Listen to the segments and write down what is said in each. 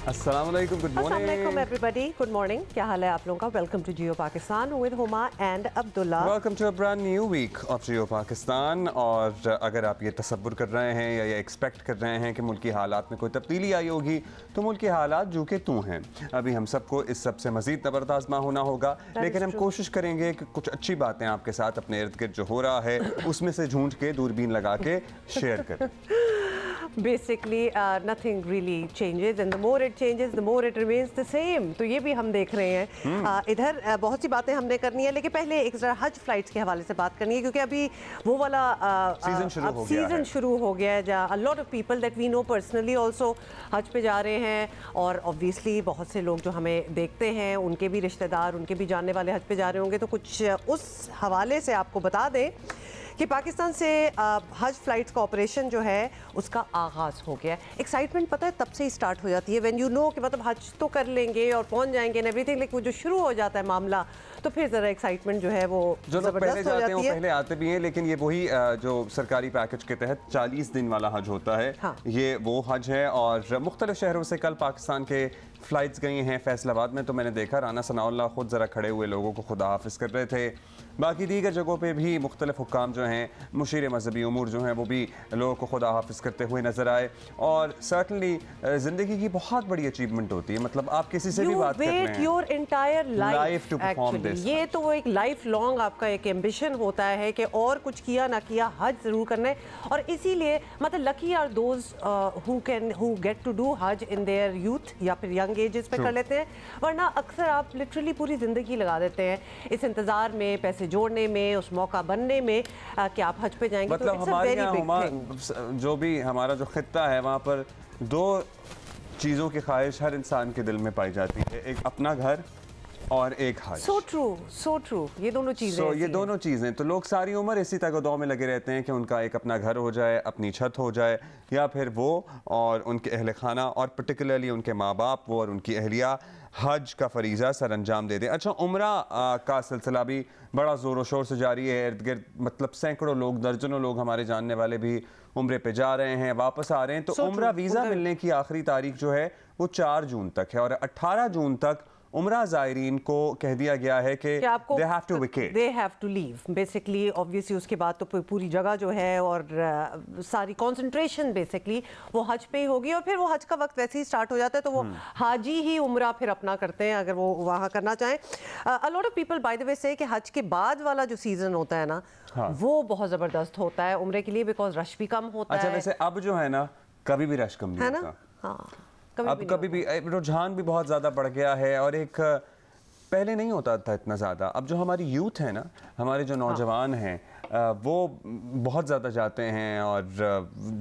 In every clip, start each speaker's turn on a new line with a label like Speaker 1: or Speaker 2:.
Speaker 1: अस्सलाम वालेकुम, good morning
Speaker 2: everybody, good morning. क्या हाल है आप लोगों का? Welcome to Geo Pakistan with Huma and Abdullah.
Speaker 1: Welcome to a brand new week of Geo Pakistan. और अगर आप ये तसव्वुर कर रहे हैं या ये एक्सपेक्ट कर रहे हैं कि मुल्की हालात में कोई तब्दीली आई होगी, तो मुल्की हालात जो कि तू हैं। अभी हम सबको इस सब से मज़ीद ज़बरदस्त आज़मा होना होगा, लेकिन हम कोशिश करेंगे कि कुछ अच्छी बातें आपके साथ अपने इर्द गिर्द जो हो रहा है उसमें से ढूंढ के दूरबीन लगा के शेयर करें।
Speaker 2: Basically nothing really changes and the more it changes the more it remains the same. तो ये भी हम देख रहे हैं। इधर बहुत सी बातें हमने करनी है, लेकिन पहले एक जरा हज फ्लाइट्स के हवाले से बात करनी है, क्योंकि अभी वो वाला सीजन शुरू हो गया है जहाँ a lot of people that we know personally also हज पे जा रहे हैं। और ऑब्वियसली बहुत से लोग जो हमें देखते हैं उनके भी रिश्तेदार, उनके भी जानने वाले हज पे जा रहे होंगे। तो कुछ उस हवाले से आपको बता दें कि पाकिस्तान से हज फ्लाइट्स का ऑपरेशन जो है उसका आगाज़ हो गया है। एक्साइटमेंट पता है तब से ही स्टार्ट हो जाती है व्हेन यू नो कि मतलब हज तो कर लेंगे और पहुंच जाएंगे एंड एवरीथिंग, लेकिन वो जो शुरू हो जाता है मामला, तो फिर ज़रा एक्साइटमेंट जो है वो
Speaker 1: जो लोग पहले जाते हैं वो पहले आते भी हैं। लेकिन ये वही जो सरकारी पैकेज के तहत 40 दिन वाला हज होता है। हाँ। ये वो हज है और मुख्तलिफ शहरों से कल पाकिस्तान के फ़्लाइट्स गई हैं। फैसलाबाद में तो मैंने देखा राना सनाउल्लाह खुद ज़रा खड़े हुए लोगों को खुदा हाफिज़ कर रहे थे। बाकी दीगर जगहों पे भी मुख्तलिफ हुक्काम जो हैं, मुशीर मजहबी उमूर जो हैं, वो भी लोगों को खुदा हाफिज़ करते हुए नज़र आए। और सर्टनली ज़िंदगी की बहुत बड़ी अचीवमेंट होती है। मतलब आप किसी से भी बात कर रहे हैं,
Speaker 2: your entire life
Speaker 1: to perform this.
Speaker 2: ये तो वो एक लाइफ लॉन्ग आपका एक एम्बिशन होता है कि और कुछ किया ना किया हज ज़रूर करना है। और इसीलिए मतलब lucky are those who get to do Hajj in their youth या फिर यंग एजेस पे कर लेते हैं। वरना अक्सर आप लिटरली पूरी ज़िंदगी लगा देते हैं इस इंतज़ार में, पैसे जोड़ने में, उस मौका बनने में कि आप हज पे जाएंगे।
Speaker 1: मतलब
Speaker 2: तो
Speaker 1: हमारे यहाँ जो भी हमारा जो खित्ता है वहाँ पर दो चीज़ों की ख्वाहिश हर इंसान के दिल में पाई जाती है, एक अपना घर और एक हज।
Speaker 2: सो ट्रू, ये दोनों चीज़ें
Speaker 1: ये दोनों चीज़ें तो लोग सारी उम्र इसी तगदौ में लगे रहते हैं कि उनका एक अपना घर हो जाए, अपनी छत हो जाए, या फिर वो और उनके अहल खाना और पर्टिकुलरली उनके माँ बाप, वो और उनकी अहलिया हज का फरीज़ा सर अंजाम दे दें। अच्छा, उम्रा का सिलसिला भी बड़ा ज़ोर शोर से जारी है। इर्द गिर्द मतलब सैकड़ों लोग, दर्जनों लोग हमारे जानने वाले भी उम्रे पे जा रहे हैं, वापस आ रहे हैं। तो उम्रा वीज़ा मिलने की आखिरी तारीख जो है वो 4 जून तक है और 18 जून तक उम्रा ज़ायरीन को कह दिया गया है कि they have to
Speaker 2: leave basically. Obviously उसके बाद तो पूरी जगह जो है और सारी कंसंट्रेशन बेसिकली वो हज पे ही होगी। और फिर वो हज का वक्त वैसे ही स्टार्ट हो जाता है, तो वो हाजी ही उम्रा फिर अपना करते हैं अगर वो वहाँ करना चाहें। अ lot of people by the way से कि हज के बाद वाला जो सीजन होता है ना, हाँ, वो बहुत ज़बरदस्त होता है उम्रे के लिए, बिकॉज रश भी कम होता है।
Speaker 1: अच्छा, वैसे अब जो है ना कभी भी रश कम नहीं होता।
Speaker 2: हाँ,
Speaker 1: अब कभी भी रुझान भी बहुत ज़्यादा बढ़ गया है और एक पहले नहीं होता था इतना ज़्यादा। अब जो हमारी यूथ है ना, हमारे जो नौजवान हैं, वो बहुत ज़्यादा जाते हैं और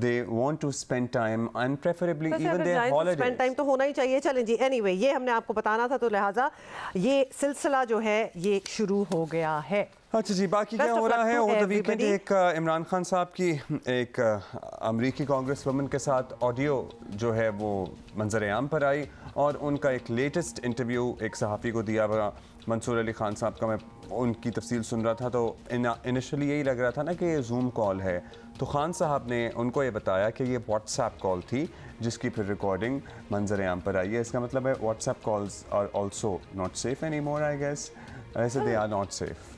Speaker 1: they want to spend time and preferably even their holidays.
Speaker 2: Spend time तो होना ही चाहिए। चलें जी, एनीवे ये हमने आपको बताना था, तो लिहाजा ये सिलसिला जो है ये शुरू हो गया है।
Speaker 1: अच्छा जी, बाकी क्या हो रहा है? ओवर द वीकेंड एक इमरान खान साहब की एक अमरीकी कांग्रेस वुमन के साथ ऑडियो जो है वो मंजर आम पर आई और उनका एक लेटेस्ट इंटरव्यू एक सहाफ़ी को दिया हुआ मंसूर अली खान साहब का। मैं उनकी तफसील सुन रहा था तो इनिशियली यही लग रहा था ना कि ये जूम कॉल है, तो खान साहब ने उनको ये बताया कि ये व्हाट्सएप कॉल थी जिसकी फिर रिकॉर्डिंग मंजर आम पर आई है। इसका मतलब है WhatsApp calls are also not safe any more, I guess. ऐसे they are not safe.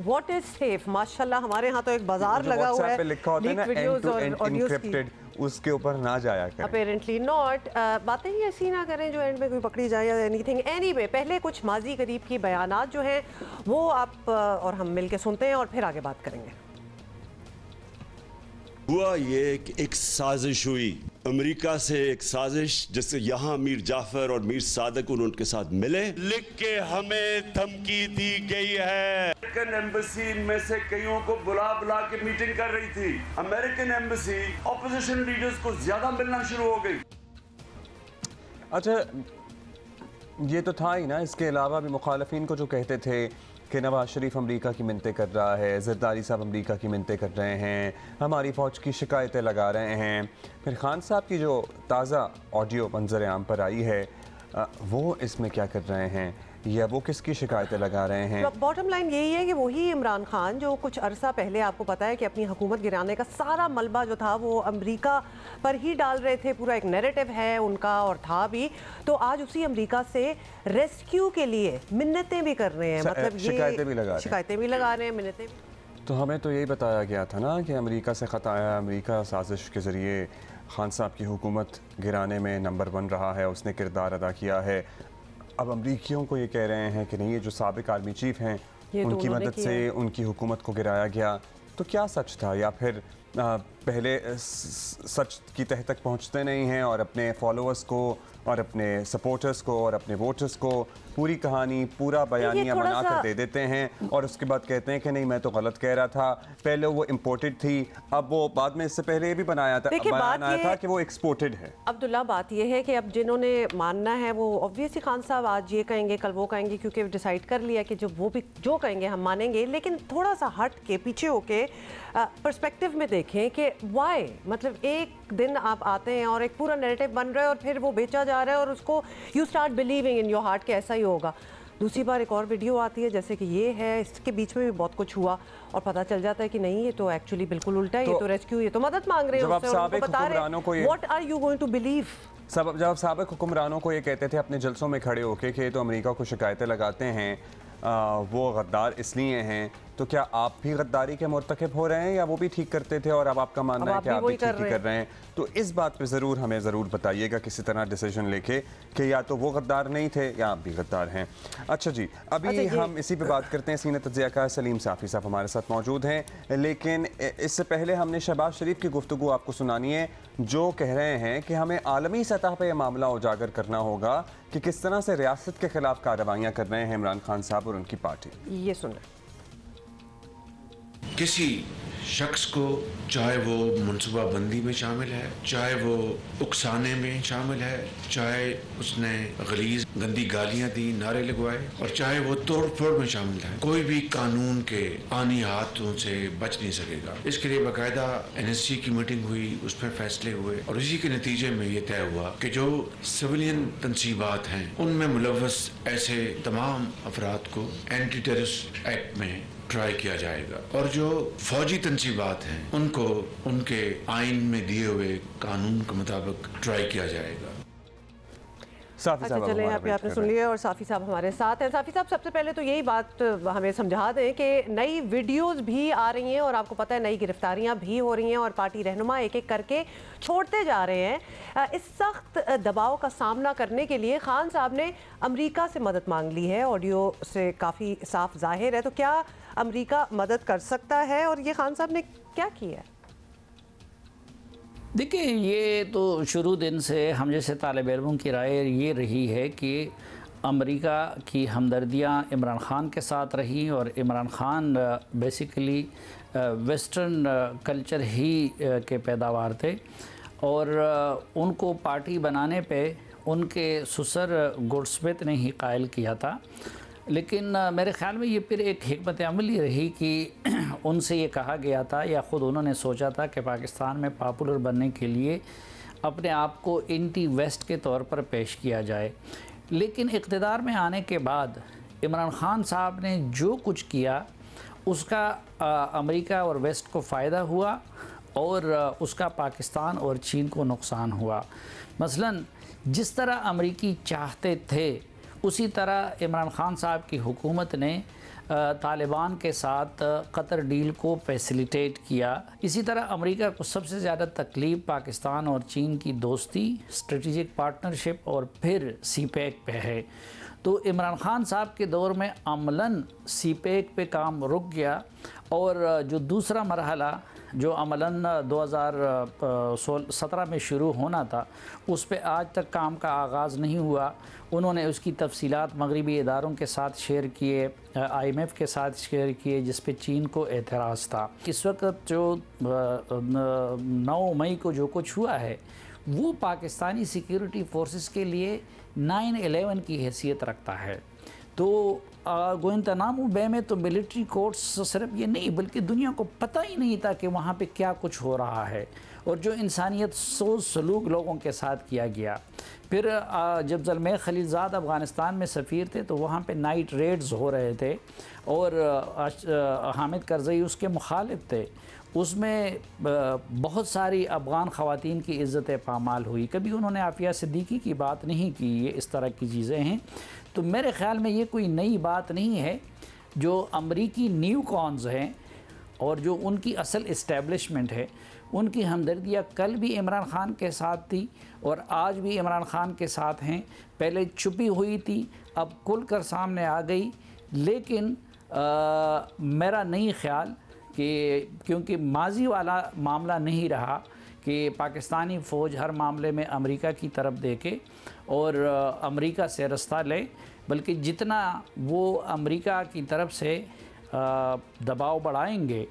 Speaker 2: What is safe? माशाल्लाह हमारे यहाँ तो एक बाजार लगा हुआ है,
Speaker 1: लिखा होता है ना end to end encrypted, उसके ऊपर ना जाया करें।
Speaker 2: Apparently not। बातें ही ऐसी ना करें जो एंड में कोई पकड़ी जाए या एनीथिंग। एनीवे, पहले कुछ माजी करीब की बयानात जो हैं वो आप और हम मिलके सुनते हैं और फिर आगे बात करेंगे।
Speaker 3: हुआ ये कि एक साजिश हुई अमेरिका से, एक साजिश जिससे यहाँ मीर जाफर और मीर सादक उनके साथ मिले, लिख के हमें धमकी दी गई है। अमेरिकन एम्बेसी में से कईयों को बुला बुला के मीटिंग कर रही थी। अमेरिकन एम्बेसी ऑपोजिशन लीडर्स को ज्यादा मिलना शुरू हो गई।
Speaker 1: अच्छा, ये तो था ही ना, इसके अलावा भी मुखालफिन को जो कहते थे कि नवाज शरीफ अमरीका की मिन्नतें कर रहा है, जरदारी साहब अमरीका की मिन्नतें कर रहे हैं, हमारी फ़ौज की शिकायतें लगा रहे हैं। फिर खान साहब की जो ताज़ा ऑडियो मंजर आम पर आई है वो इसमें क्या कर रहे हैं या वो किसकी शिकायतें लगा रहे हैं?
Speaker 2: बॉटम लाइन यही है कि वही इमरान खान जो कुछ अरसा पहले आपको पता है कि अपनी हुकूमत गिराने का सारा मलबा जो था वो अमेरिका पर ही डाल रहे थे, पूरा एक नैरेटिव है उनका और था भी, तो आज उसी अमेरिका से रेस्क्यू के लिए मिन्नतें भी कर रहे हैं, मतलब ये शिकायतें भी लगा रहे हैं, मिन्नतें भी।
Speaker 1: तो हमें तो यही बताया गया था ना कि अमेरिका से ख़त आया, अमेरिका साजिश के ज़रिए खान साहब की हुकूमत गिराने में नंबर 1 रहा है, उसने किरदार अदा किया है। अब अमरीकियों को ये कह रहे हैं कि नहीं, ये जो साबिक आर्मी चीफ हैं उनकी मदद से उनकी हुकूमत को गिराया गया। तो क्या सच था, या फिर पहले सच की तह तक पहुंचते नहीं हैं और अपने फॉलोअर्स को और अपने सपोर्टर्स को और अपने वोटर्स को पूरी कहानी, पूरा बयानिया बना कर दे देते हैं और उसके बाद कहते हैं कि नहीं मैं तो गलत कह रहा था, पहले वो इम्पोर्टेड थी, अब वो बाद में इससे पहले भी बनाया था, बयान आया था कि वो एक्सपोर्टेड है।
Speaker 2: अब्दुल्ला, बात ये है कि अब जिन्होंने मानना है वो ऑब्वियसली खान साहब आज ये कहेंगे कल वो कहेंगे, क्योंकि डिसाइड कर लिया कि जो वो भी जो कहेंगे हम मानेंगे। लेकिन थोड़ा सा हट के पीछे होके पर्सपेक्टिव में देखें कि वाई, मतलब एक दिन आप आते हैं और एक पूरा नैरेटिव बन रहा है और फिर वो बेचा जा रहा है और उसको you start believing in your heart कि ऐसा ही होगा। दूसरी बार एक और वीडियो आती है जैसे कि ये है, इसके बीच में भी बहुत कुछ हुआ और पता चल जाता है कि नहीं ये तो एक्चुअली बिल्कुल उल्टा है, ये तो रेस्क्यू, ये तो मदद मांग रहे हैं उससे और उनको बता रहे हैं what are you going to believe.
Speaker 1: जब साबिक हुक्मरानों को ये कहते थे अपने जलसों में खड़े होके कि तो अमेरिका को शिकायतें लगाते हैं, वो गद्दार इसलिए हैं, तो क्या आप भी गद्दारी के मुर्तकिब हो रहे हैं या वो भी ठीक करते थे और अब आपका मानना है कि आप भी ठीक ही कर रहे हैं? तो इस बात पे ज़रूर हमें ज़रूर बताइएगा किसी तरह डिसीजन लेके कि या तो वो गद्दार नहीं थे या आप भी गद्दार हैं। अच्छा जी, अभी हम इसी पे बात करते हैं। सीने तज्ज़िया का सलीम साफ़ी साहब हमारे साथ मौजूद हैं, लेकिन इससे पहले हमने शहबाज शरीफ की गुफ्तगू आपको सुनानी है जो कह रहे हैं कि हमें आलमी सतह पर यह मामला उजागर करना होगा कि किस तरह से रियासत के खिलाफ कार्रवाइयाँ कर रहे हैं इमरान खान साहब और उनकी पार्टी।
Speaker 2: ये सुन
Speaker 4: किसी शख्स को, चाहे वो मनसूबाबंदी में शामिल है, चाहे वो उकसाने में शामिल है, चाहे उसने गलीज गंदी गालियां दी, नारे लगवाए, और चाहे वो तोड़ फोड़ में शामिल है, कोई भी कानून के आनी हाथों से बच नहीं सकेगा। इसके लिए बाकायदा NSC की मीटिंग हुई, उसमें फैसले हुए और इसी के नतीजे में ये तय हुआ कि जो सिविलियन तंसीबात हैं उनमें मुलव्वस ऐसे तमाम अफराद को एंटी टेररिस्ट एक्ट में ट्राई किया जाएगा और जो फौजी तंसीबात हैं उनको उनके आइन में दिए हुए कानून के मुताबिक ट्राई किया जाएगा।
Speaker 2: अच्छा चले, यहाँ पे आपने सुन लिया और साफ़ी साहब हमारे साथ हैं। साफ़ी साहब, सबसे पहले तो यही बात हमें समझा दें कि नई वीडियोस भी आ रही हैं और आपको पता है नई गिरफ्तारियां भी हो रही हैं और पार्टी रहनुमा एक एक करके छोड़ते जा रहे हैं। इस सख्त दबाव का सामना करने के लिए खान साहब ने अमेरिका से मदद मांग ली है, ऑडियो से काफ़ी साफ जाहिर है। तो क्या अमेरिका मदद कर सकता है और ये खान साहब ने क्या किया है?
Speaker 5: देखिए, ये तो शुरू दिन से हम जैसे तालिब इल्मों की राय ये रही है कि अमेरिका की हमदर्दियाँ इमरान ख़ान के साथ रही और Imran Khan basically western culture ही के पैदावार थे और उनको पार्टी बनाने पे उनके ससुर गुडस्मिथ ने ही कायल किया था। लेकिन मेरे ख़्याल में ये फिर एक हिकमत अमली रही कि उनसे ये कहा गया था या ख़ुद उन्होंने सोचा था कि पाकिस्तान में पॉपुलर बनने के लिए अपने आप को एंटी वेस्ट के तौर पर पेश किया जाए। लेकिन इक़्तिदार में आने के बाद इमरान ख़ान साहब ने जो कुछ किया उसका अमेरिका और वेस्ट को फ़ायदा हुआ और उसका पाकिस्तान और चीन को नुकसान हुआ। मसलन जिस तरह अमेरिकी चाहते थे उसी तरह इमरान ख़ान साहब की हुकूमत ने तालिबान के साथ कतर डील को फैसिलिटेट किया। इसी तरह अमेरिका को सबसे ज़्यादा तकलीफ़ पाकिस्तान और चीन की दोस्ती, स्ट्रेटजिक पार्टनरशिप और फिर CPEC पे है। तो इमरान ख़ान साहब के दौर में अमलन CPEC पे काम रुक गया और जो दूसरा मरहला जो अमलन 2017 में शुरू होना था उस पे आज तक काम का आगाज़ नहीं हुआ। उन्होंने उसकी तफसीलात मगरबी इदारों के साथ शेयर किए, IMF के साथ शेयर किए, जिस पे चीन को एतराज़ था। इस वक्त जो 9 मई को जो कुछ हुआ है वो पाकिस्तानी सिक्योरिटी फोर्सेस के लिए 9/11 की हैसियत रखता है। तो गुआंतानामो बे में तो मिलिट्री कोर्ट्स सिर्फ ये नहीं बल्कि दुनिया को पता ही नहीं था कि वहाँ पे क्या कुछ हो रहा है और जो इंसानियत सोच सलूक लोगों के साथ किया गया। फिर जब ज़ुल्फ़िकार खलीलज़ाद अफ़गानिस्तान में सफ़ीर थे तो वहाँ पे नाइट रेड्स हो रहे थे और हामिद करज़ई उसके मुखालिफ थे। उसमें बहुत सारी अफ़गान ख़वातीन की इज़्ज़त पामाल हुई। कभी उन्होंने आफ़िया सिद्दीकी की बात नहीं की। ये इस तरह की चीज़ें हैं। तो मेरे ख़्याल में ये कोई नई बात नहीं है। जो अमरीकी न्यू कॉन्स हैं और जो उनकी असल इस्टेब्लिशमेंट है, उनकी हमदर्दियाँ कल भी इमरान ख़ान के साथ थी और आज भी इमरान ख़ान के साथ हैं। पहले छुपी हुई थी, अब खुलकर सामने आ गई। लेकिन मेरा नहीं ख़्याल कि क्योंकि माजी वाला मामला नहीं रहा कि पाकिस्तानी फ़ौज हर मामले में अमेरिका की तरफ देखे और अमेरिका से रास्ता ले, बल्कि जितना वो अमेरिका की तरफ से दबाव बढ़ाएंगे,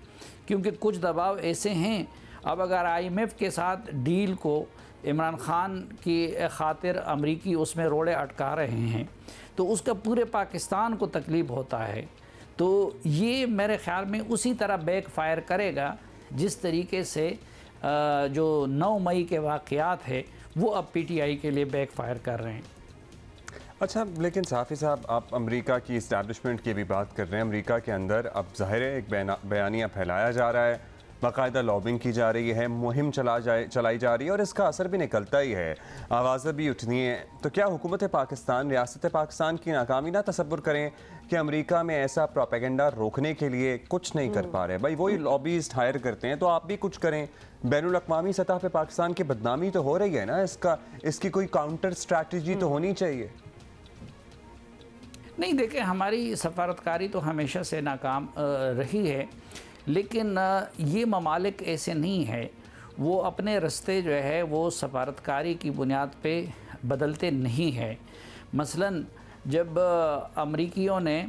Speaker 5: क्योंकि कुछ दबाव ऐसे हैं। अब अगर IMF के साथ डील को इमरान ख़ान की खातिर अमरीकी उसमें रोड़े अटका रहे हैं तो उसका पूरे पाकिस्तान को तकलीफ़ होता है। तो ये मेरे ख़्याल में उसी तरह बैक फायर करेगा जिस तरीके से जो 9 मई के वाक़यात है वो अब PTI के लिए बैक फायर कर रहे हैं।
Speaker 1: अच्छा, लेकिन साफ़ी साहब, आप अमेरिका की इस्टेब्लिशमेंट की भी बात कर रहे हैं। अमेरिका के अंदर अब ज़ाहिर है एक बयानिया फैलाया जा रहा है, बाकायदा लॉबिंग की जा रही है, मुहिम चलाई जा रही है और इसका असर भी निकलता ही है, आवाज़ें भी उठनी है। तो क्या हुकूमत पाकिस्तान, रियासत पाकिस्तान की नाकामी ना तसव्वुर करें कि अमेरिका में ऐसा प्रोपेगेंडा रोकने के लिए कुछ नहीं कर पा रहे? भाई वही लॉबीस्ट हायर करते हैं तो आप भी कुछ करें। बैनुल अक़वामी सतह पे पाकिस्तान की बदनामी तो हो रही है ना, इसकी कोई काउंटर स्ट्रैटेजी तो होनी चाहिए।
Speaker 5: नहीं, देखें, हमारी सफारतकारी तो हमेशा से नाकाम रही है, लेकिन ये ममालिक ऐसे नहीं है, वो अपने रास्ते जो है वो सफारतकारी की बुनियाद पे बदलते नहीं हैं। मसलन जब अमरीकियों ने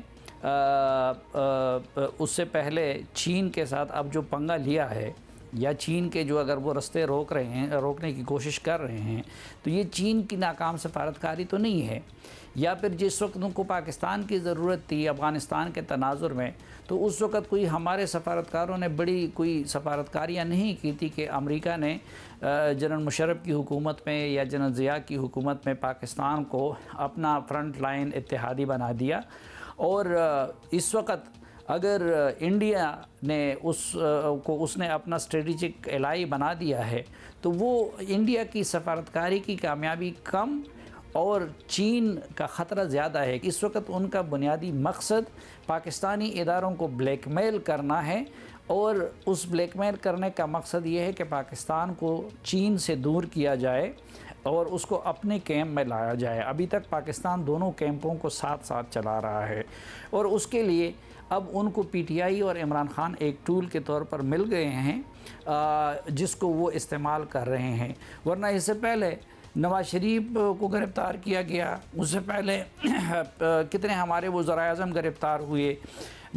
Speaker 5: उससे पहले चीन के साथ अब जो पंगा लिया है, या चीन के जो अगर वो रास्ते रोक रहे हैं, रोकने की कोशिश कर रहे हैं, तो ये चीन की नाकाम सफारतकारी तो नहीं है। या फिर जिस वक्त उनको पाकिस्तान की ज़रूरत थी अफ़गानिस्तान के तनाजुर में, तो उस वक़्त कोई हमारे सफारतकारों ने बड़ी कोई सफारतकारियाँ नहीं की थी कि अमेरिका ने जनरल मुशर्रफ की हुकूमत में या जनरल ज़िया की हुकूमत में पाकिस्तान को अपना फ्रंट लाइन इत्तेहादी बना दिया। और इस वक्त अगर इंडिया ने उसने अपना स्ट्रेटजिक एलाई बना दिया है तो वो इंडिया की सफारतकारी की कामयाबी कम और चीन का ख़तरा ज़्यादा है। इस वक्त उनका बुनियादी मकसद पाकिस्तानी इदारों को ब्लैकमेल करना है और उस ब्लैकमेल करने का मकसद ये है कि पाकिस्तान को चीन से दूर किया जाए और उसको अपने कैंप में लाया जाए। अभी तक पाकिस्तान दोनों कैंपों को साथ साथ चला रहा है और उसके लिए अब उनको PTI और इमरान ख़ान एक टूल के तौर पर मिल गए हैं जिसको वो इस्तेमाल कर रहे हैं। वरना इससे पहले नवाज शरीफ को गिरफ़्तार किया गया, उससे पहले कितने हमारे वज़ीर-ए-आज़म गिरफ़्तार हुए,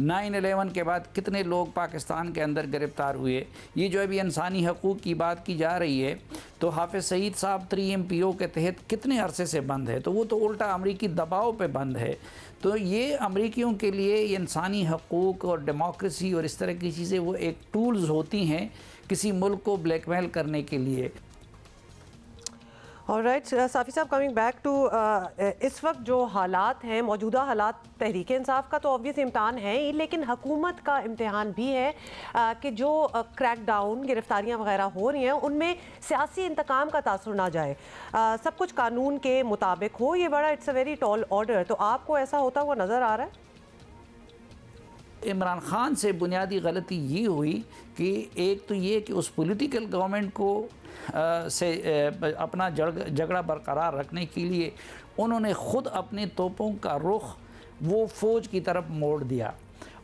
Speaker 5: 9/11 के बाद कितने लोग पाकिस्तान के अंदर गिरफ़्तार हुए। ये जो अभी इंसानी हकूक़ की बात की जा रही है तो हाफिज़ सईद साहब 3MPO के तहत कितने अरसे से बंद है, तो वो तो उल्टा अमरीकी दबाव पे बंद है। तो ये अमरीकियों के लिए इंसानी हकूक़ और डेमोक्रेसी और इस तरह की चीज़ें वो एक टूल्स होती हैं किसी मुल्क को ब्लैकमेल करने के लिए।
Speaker 2: ऑलराइट साफ़ी साहब, कमिंग बैक टू इस वक्त जो हालात हैं, मौजूदा हालात तहरीक इंसाफ का तो ऑब्वियस इम्तहान है ही, लेकिन हुकूमत का इम्तहान भी है कि जो क्रैक डाउन गिरफ्तारियाँ वगैरह हो रही हैं उनमें सियासी इंतकाम का तासुर ना जाए, सब कुछ कानून के मुताबिक हो। ये बड़ा it's a very tall order. तो आपको ऐसा होता हुआ नज़र आ रहा है?
Speaker 5: इमरान ख़ान से बुनियादी गलती ये हुई कि एक तो ये कि उस पॉलिटिकल गवर्नमेंट को से अपना झगड़ा बरकरार रखने के लिए उन्होंने ख़ुद अपने तोपों का रुख वो फ़ौज की तरफ मोड़ दिया।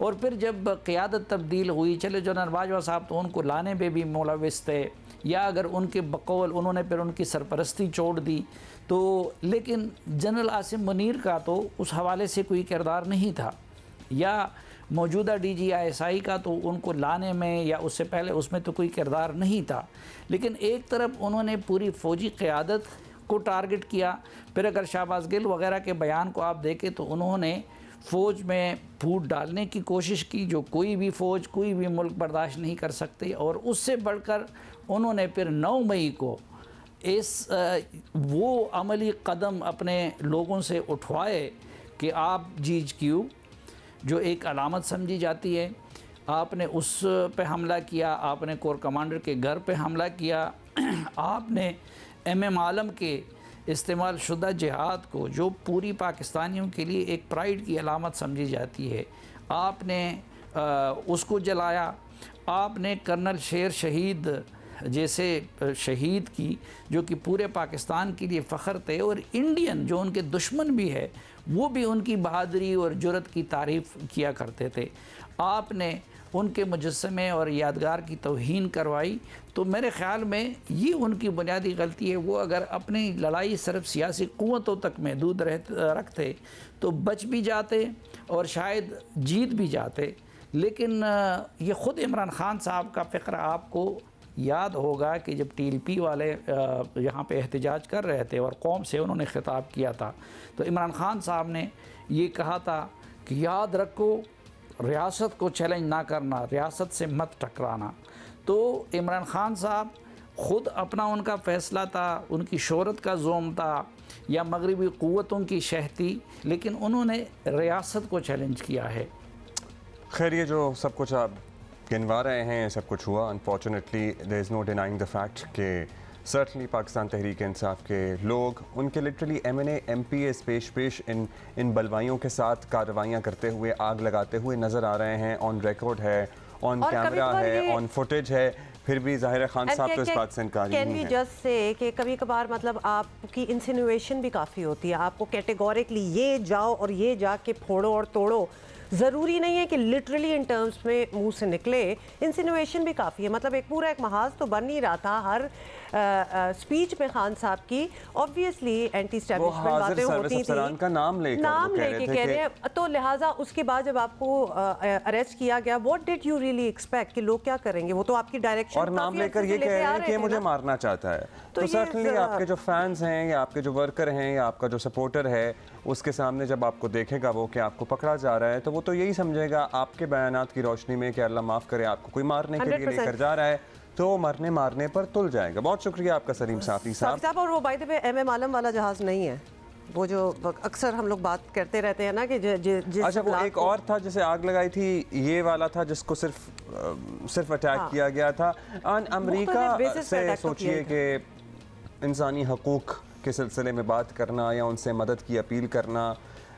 Speaker 5: और फिर जब क़ियादत तब्दील हुई, चले जनरल बाजवा साहब तो उनको लाने पे भी मुलविस थे, या अगर उनके बकौल उन्होंने फिर उनकी सरपरस्ती छोड़ दी तो, लेकिन जनरल आसिम मुनीर का तो उस हवाले से कोई किरदार नहीं था, या मौजूदा DGI का तो उनको लाने में या उससे पहले उसमें तो कोई किरदार नहीं था। लेकिन एक तरफ उन्होंने पूरी फ़ौजी क़यादत को टारगेट किया। फिर अगर शहबाज गिल वग़ैरह के बयान को आप देखें तो उन्होंने फ़ौज में फूट डालने की कोशिश की जो कोई भी फ़ौज, कोई भी मुल्क बर्दाश्त नहीं कर सकते। और उससे बढ़कर उन्होंने फिर 9 मई को वो अमली कदम अपने लोगों से उठवाए कि आप GHQ जो एक अलामत समझी जाती है, आपने उस पे हमला किया, आपने कोर कमांडर के घर पे हमला किया, आपने MM आलम के इस्तेमाल शुदा जिहाद को जो पूरी पाकिस्तानियों के लिए एक प्राइड की अलामत समझी जाती है, आपने उसको जलाया। आपने कर्नल शेर शहीद जैसे शहीद की जो कि पूरे पाकिस्तान के लिए फ़ख्र थे, और इंडियन जो उनके दुश्मन भी है वो भी उनकी बहादुरी और जुर्रत की तारीफ़ किया करते थे। आपने उनके मुजस्समे और यादगार की तौहीन करवाई। तो मेरे ख़्याल में ये उनकी बुनियादी गलती है। वो अगर अपनी लड़ाई सिर्फ सियासी क़ुव्वतों तक महदूद रखते तो बच भी जाते और शायद जीत भी जाते। लेकिन ये ख़ुद इमरान ख़ान साहब का फ़िक्र आपको याद होगा कि जब TLP वाले यहाँ पे एहतजाज कर रहे थे और कौम से उन्होंने ख़िताब किया था, तो इमरान ख़ान साहब ने ये कहा था कि याद रखो, रियासत को चैलेंज ना करना, रियासत से मत टकराना। तो इमरान ख़ान साहब ख़ुद अपना उनका फ़ैसला था, उनकी शोहरत का जोम था या मगरबी क़ुव्वतों की शह थी, लेकिन उन्होंने रियासत को चैलेंज किया है।
Speaker 1: खैर, ये जो सब कुछ आप गिनवा रहे हैं, सब कुछ हुआ। Unfortunately there is no denying the fact कि सर्टनली पाकिस्तान तहरीक इंसाफ के लोग, उनके लिटरली MNA MPs पेश इन बलवाइयों के साथ कार्रवाइयाँ करते हुए, आग लगाते हुए नज़र आ रहे हैं। ऑन रिकॉर्ड है, ऑन कैमरा है, ऑन फुटेज है, फिर भी ज़ाहिर खान साहब तो इस बात से इनकार नहीं है।
Speaker 2: कैन वी जस्ट से कि कभी कभार मतलब आपकी इंसिनुएशन भी काफ़ी होती है, आपको कैटेगोरिकली ये जाओ और ये जाके फोड़ो और तोड़ो, ज़रूरी नहीं है कि लिटरली इन टर्म्स में मुंह से निकले। इंसिनुएशन भी काफ़ी है, मतलब एक पूरा एक महाज तो बन नहीं रहा था हर स्पीच में खान साहब की। ऑब्वियसली एंटी स्टैब्लिशमेंट बातें होती थी,
Speaker 1: का नाम लेके
Speaker 2: कह रहे हैं, तो लिहाजा उसके बाद जब आपको अरेस्ट किया गया, what did you really expect कि लोग क्या करेंगे? वो तो आपकी डायरेक्शन
Speaker 1: और नाम लेकर ये कह रहे हैं कि मुझे मारना चाहता है। तो सर्टनली आपके जो फैंस हैं या आपके जो वर्कर हैं या आपका जो सपोर्टर है, उसके सामने जब आपको देखेगा वो कि आपको पकड़ा जा रहा है, तो वो तो यही समझेगा आपके बयानात की रोशनी में कि अल्लाह माफ़ करे आपको कोई मारने के लिए लेकर जा रहा है, तो मारने पर तुल जाएगा। बहुत शुक्रिया आपका सलीम साफ़ी साहब।
Speaker 2: और वो बाय द वे MM आलम वाला जहाज़ नहीं है, वो जो अक्सर हम लोग बात करते रहते हैं ना कि
Speaker 1: अच्छा, वो एक और था जिसे आग लगाई थी, ये वाला था जिसको सिर्फ अटैक किया गया था। अमेरिका से सोचिए कि इंसानी हकूक़ के सिलसिले में बात करना या उनसे मदद की अपील करना,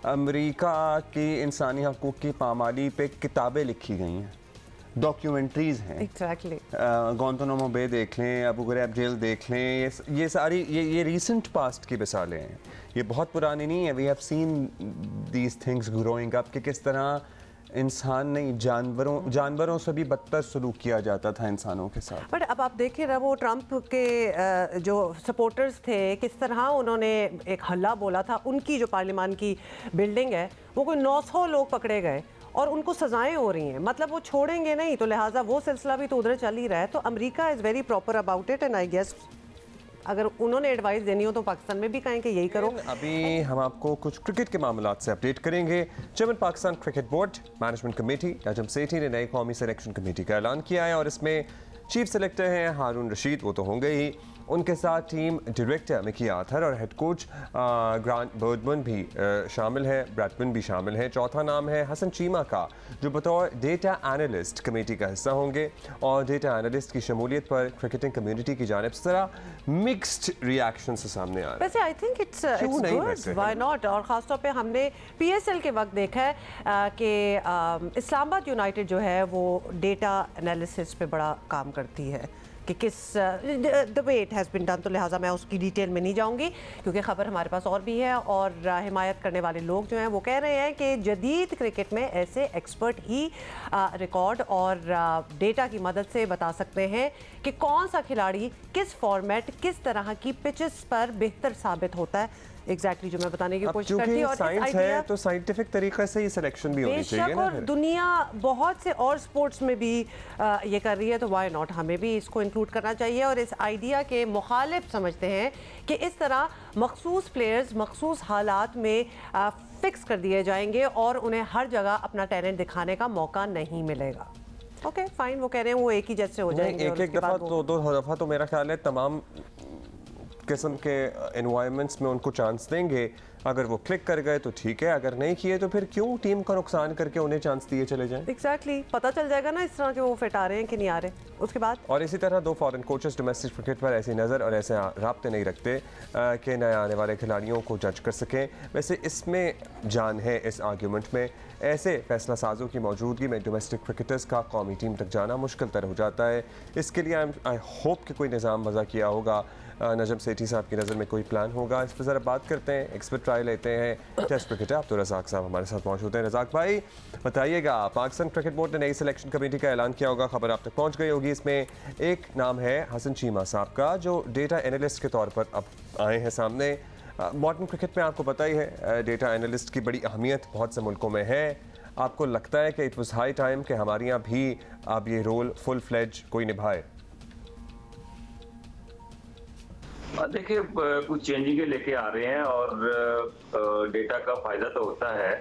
Speaker 1: अमेरिका की इंसानी हकूक़ की पामाली पे किताबें लिखी गई हैं, डॉक्यूमेंट्रीज़ हैं।
Speaker 2: एग्जैक्टली।
Speaker 1: गुआंतानामो बे देख लें, अबू गरीब जेल देख लें, ये सारी ये रीसेंट पास्ट की मिसालें हैं, ये बहुत पुरानी नहीं है। We have seen these things growing up कि किस तरह इंसान नहीं जानवरों से भी बदतर सलूक किया जाता था इंसानों के साथ।
Speaker 2: बट अब आप देखिए ना, वो ट्रंप के जो सपोर्टर्स थे, किस तरह उन्होंने एक हल्ला बोला था। उनकी जो पार्लियामान की बिल्डिंग है, वो कोई 900 लोग पकड़े गए और उनको सजाएं हो रही हैं, मतलब वो छोड़ेंगे नहीं। तो लिहाजा वो सिलसिला भी तो उधर चल ही रहा है। तो America is very proper about it, and I guess अगर उन्होंने एडवाइस देनी हो तो पाकिस्तान में भी कहें कि यही करो।
Speaker 1: अभी हम आपको कुछ क्रिकेट के मामलात से अपडेट करेंगे। Chairman Pakistan cricket board management committee Najam Sethi ने नई कौमी सिलेक्शन कमेटी का ऐलान किया है और इसमें चीफ सेलेक्टर हैं हारून रशीद, वो तो होंगे ही, उनके साथ टीम डायरेक्टर मिकी आर्थर और हेड कोच ग्रांट बर्डमन भी शामिल है, ब्रैडमन भी शामिल हैं। चौथा नाम है हसन चीमा का, जो बतौर डेटा एनालिस्ट कमेटी का हिस्सा होंगे। और डेटा एनालिस्ट की शमूलियत पर क्रिकेटिंग कम्युनिटी की जानिब से तरह मिक्स्ड रिएक्शन से सामने आ रहे हैं।
Speaker 2: वैसे I think it's good, why not. और ख़ासतौर पे हमने PSL के वक्त देखा है कि इस्लामाबाद यूनाइटेड जो है वो डेटा एनालिसिस पे बड़ा काम करती है कि किस the way it has been done. तो लिहाजा मैं उसकी डिटेल में नहीं जाऊंगी क्योंकि ख़बर हमारे पास और भी है। और हिमायत करने वाले लोग जो हैं वो कह रहे हैं कि जदीद क्रिकेट में ऐसे एक्सपर्ट ही रिकॉर्ड और डेटा की मदद से बता सकते हैं कि कौन सा खिलाड़ी किस फॉर्मेट, किस तरह की पिचेस पर बेहतर साबित होता है। एग्जैक्टली जो मैं बताने की कोशिश करती हूँ। और
Speaker 1: साइंस है तो साइंटिफिक तरीके से ये सिलेक्शन भी होनी चाहिए ना।
Speaker 2: और दुनिया बहुत से और स्पोर्ट्स में भी ये कर रही है, तो व्हाई नॉट, हमें भी इसको इंक्लूड करना चाहिए। और इस आइडिया के मुखालिफ समझते हैं कि इस तरह मखसूस प्लेयर्स मखसूस हालात में फिक्स कर दिए जाएंगे और उन्हें हर जगह अपना टैलेंट दिखाने का मौका नहीं मिलेगा। ओके फाइन, वो कह रहे हैं वो एक ही जैसे हो जाएंगे।
Speaker 1: एक दफ़ा तो 2 दफ़ा तो मेरा ख्याल है तमाम किस्म के एनवायरनमेंट्स में उनको चांस देंगे, अगर वो क्लिक कर गए तो ठीक है, अगर नहीं किए तो फिर क्यों टीम का नुकसान करके उन्हें चांस दिए चले जाएं?
Speaker 2: एग्जैक्टली, पता चल जाएगा ना इस तरह के वो फिट आ रहे हैं कि नहीं आ रहे उसके बाद।
Speaker 1: और इसी तरह 2 फॉरेन कोचेस डोमेस्टिक क्रिकेट पर ऐसी नज़र और ऐसे राब्ते नहीं रखते कि नए आने वाले खिलाड़ियों को जज कर सकें। वैसे इसमें जान है इस आर्ग्यूमेंट में, ऐसे फैसला साजों की मौजूदगी में डोमेस्टिक क्रिकेटर्स का कौमी टीम तक जाना मुश्किल तर हो जाता है। इसके लिए आई होप कि कोई निज़ाम वज़ा किया होगा। नजम सेठी साहब की नज़र में कोई प्लान होगा, इस पर ज़रा बात करते हैं, एक्सपर्ट ट्राई लेते हैं। टेस्ट क्रिकेटर अब्दुल रज़ाक साहब हमारे साथ मौजूद हैं। रज़ाक भाई बताइएगा, पाकिस्तान क्रिकेट बोर्ड ने नई सिलेक्शन कमेटी का ऐलान किया होगा, खबर आप तक पहुँच गई होगी। इसमें एक नाम है हसन चीमा साहब का, जो डेटा एनालिस्ट के तौर पर अब आए हैं सामने। मॉडर्न क्रिकेट में आपको पता ही है डेटा एनालिस्ट की बड़ी अहमियत बहुत से मुल्कों में है। आपको लगता है कि इट वाज हाई टाइम कि हमारे यहाँ भी अब ये रोल फुल फ्लेज कोई निभाए?
Speaker 6: देखिए, कुछ चेंजिंग लेके आ रहे हैं और डेटा का फायदा तो होता है,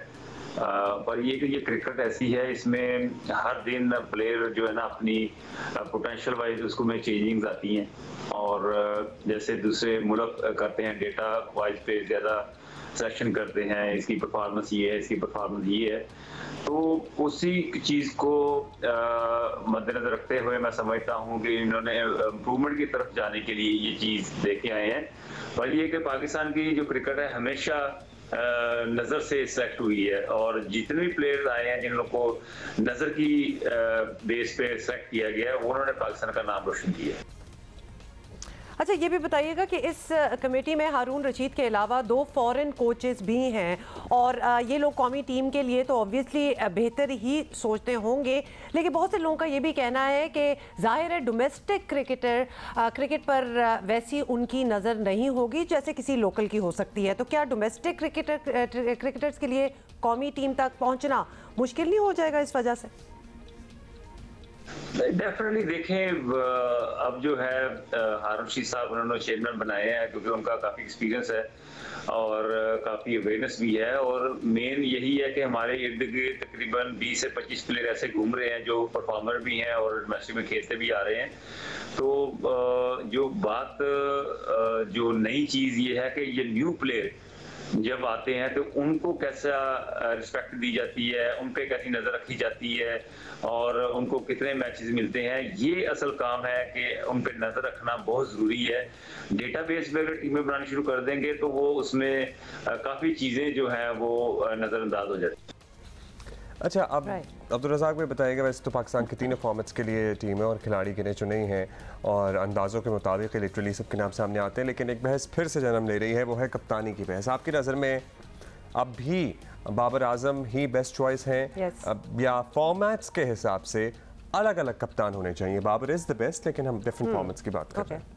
Speaker 6: पर ये क्रिकेट ऐसी है, इसमें हर दिन प्लेयर जो है ना अपनी पोटेंशियल वाइज उसको में चेंजिंग्स आती हैं, और जैसे दूसरे मुल्क करते हैं डेटा वाइज पे ज़्यादा सिलेक्शन करते हैं, इसकी परफॉर्मेंस ये है, इसकी परफॉर्मेंस ये है, तो उसी चीज़ को मद्देनजर रखते हुए मैं समझता हूँ कि इन्होंने इम्प्रूवमेंट की तरफ जाने के लिए ये चीज़ लेके आए हैं। पर ये कि पाकिस्तान की जो क्रिकेट है हमेशा नज़र से सेलेक्ट हुई है, और जितने भी प्लेयर्स आए हैं जिन लोगों को नज़र की बेस पे सेलेक्ट किया गया है, उन्होंने पाकिस्तान का नाम रोशन किया है।
Speaker 2: अच्छा, ये भी बताइएगा कि इस कमेटी में हारून रशीद के अलावा 2 फॉरेन कोचेस भी हैं, और ये लोग कौमी टीम के लिए तो ऑब्वियसली बेहतर ही सोचते होंगे, लेकिन बहुत से लोगों का ये भी कहना है कि जाहिर है डोमेस्टिक क्रिकेट पर वैसी उनकी नज़र नहीं होगी जैसे किसी लोकल की हो सकती है। तो क्या डोमेस्टिक क्रिकेटर्स के लिए कौमी टीम तक पहुँचना मुश्किल नहीं हो जाएगा इस वजह से?
Speaker 6: डेफिनेटली देखें, अब जो है हारून रशीद साहब उन्होंने चेयरमैन बनाए हैं, क्योंकि उनका काफ़ी एक्सपीरियंस है और काफ़ी अवेयरनेस भी है, और मेन यही है कि हमारे इर्द गिर्द तकरीबन 20 से 25 प्लेयर ऐसे घूम रहे हैं जो परफॉर्मर भी हैं और डोमेस्टिक में खेलते भी आ रहे हैं। तो जो बात जो नई चीज़ ये है कि ये न्यू प्लेयर जब आते हैं तो उनको कैसा रिस्पेक्ट दी जाती है, उन पे कैसी नज़र रखी जाती है, और उनको कितने मैचेस मिलते हैं, ये असल काम है कि उन पे नज़र रखना बहुत ज़रूरी है। डेटाबेस में अगर टीमें बनानी शुरू कर देंगे तो वो उसमें काफ़ी चीज़ें जो हैं वो नज़रअंदाज हो जाती हैं।
Speaker 1: अच्छा, अब अब्दुल रज़ाक में बताएगा, वैसे तो पाकिस्तान के 3 फॉर्मेट्स के लिए टीमें और खिलाड़ी गिने चुने ही हैं, और अंदाज़ों के मुताबिक लिटरली सबके नाम सामने आते हैं, लेकिन एक बहस फिर से जन्म ले रही है, वो है कप्तानी की बहस। आपकी नज़र में अब भी बाबर आजम ही बेस्ट चॉइस हैं, या फॉर्मेट्स के हिसाब से अलग अलग कप्तान होने चाहिए? बाबर इज़ द बेस्ट, लेकिन हम डिफरेंट फॉर्मेट्स की बात कर रहे हैं।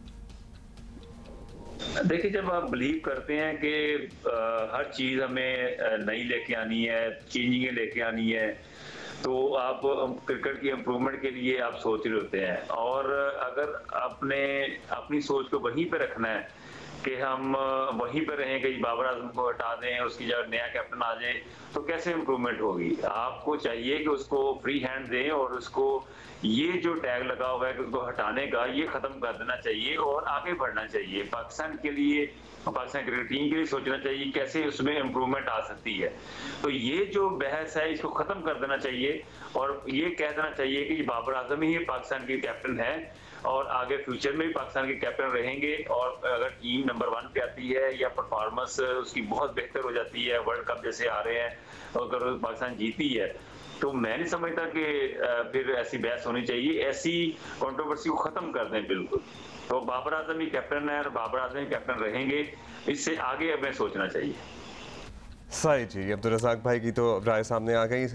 Speaker 6: देखिए, जब आप बिलीव करते हैं कि हर चीज़ हमें नई लेके आनी है, चेंजिंगें लेके आनी है, तो आप क्रिकेट की इम्प्रूवमेंट के लिए आप सोच रहे होते हैं, और अगर आपने अपनी सोच को वहीं पे रखना है कि हम वहीं पर रहें कि बाबर आजम को हटा दें, उसकी जगह नया कैप्टन आ जाए, तो कैसे इम्प्रूवमेंट होगी? आपको चाहिए कि उसको फ्री हैंड दें, और उसको ये जो टैग लगा हुआ है कि उसको हटाने का, ये ख़त्म कर देना चाहिए और आगे बढ़ना चाहिए। पाकिस्तान के लिए, पाकिस्तान क्रिकेट टीम के लिए सोचना चाहिए कैसे उसमें इम्प्रूवमेंट आ सकती है। तो ये जो बहस है इसको ख़त्म कर देना चाहिए, और ये कह देना चाहिए कि बाबर आजम ही पाकिस्तान के कैप्टन है, और आगे फ्यूचर में भी पाकिस्तान के कैप्टन रहेंगे। और अगर टीम नंबर 1 पे आती है या परफॉर्मेंस उसकी बहुत बेहतर हो जाती है, वर्ल्ड कप जैसे आ रहे हैं, अगर पाकिस्तान जीती है, तो मैं नहीं समझता कि फिर ऐसी बहस होनी चाहिए। ऐसी कंट्रोवर्सी को ख़त्म कर दें बिल्कुल। तो बाबर आजम ही कैप्टन है और बाबर आजम ही कैप्टन रहेंगे, इससे आगे हमें सोचना चाहिए।
Speaker 1: सही जी, अब्दुल रज़ाक भाई की तो राय सामने आ गई,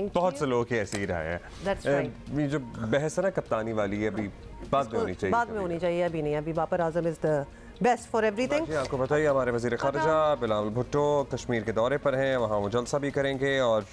Speaker 1: बहुत से लोगों की ऐसी ही राय है। ये जो बहस है ना कप्तानी वाली है, अभी बाद में होनी चाहिए,
Speaker 2: बाद में होनी चाहिए, अभी नहीं। अभी Babar Azam is the best for everything.
Speaker 1: आपको बताइए, हमारे वज़ीर ख़ारिजा बिलावल भुट्टो कश्मीर के दौरे पर हैं, वहाँ वो जलसा भी करेंगे, और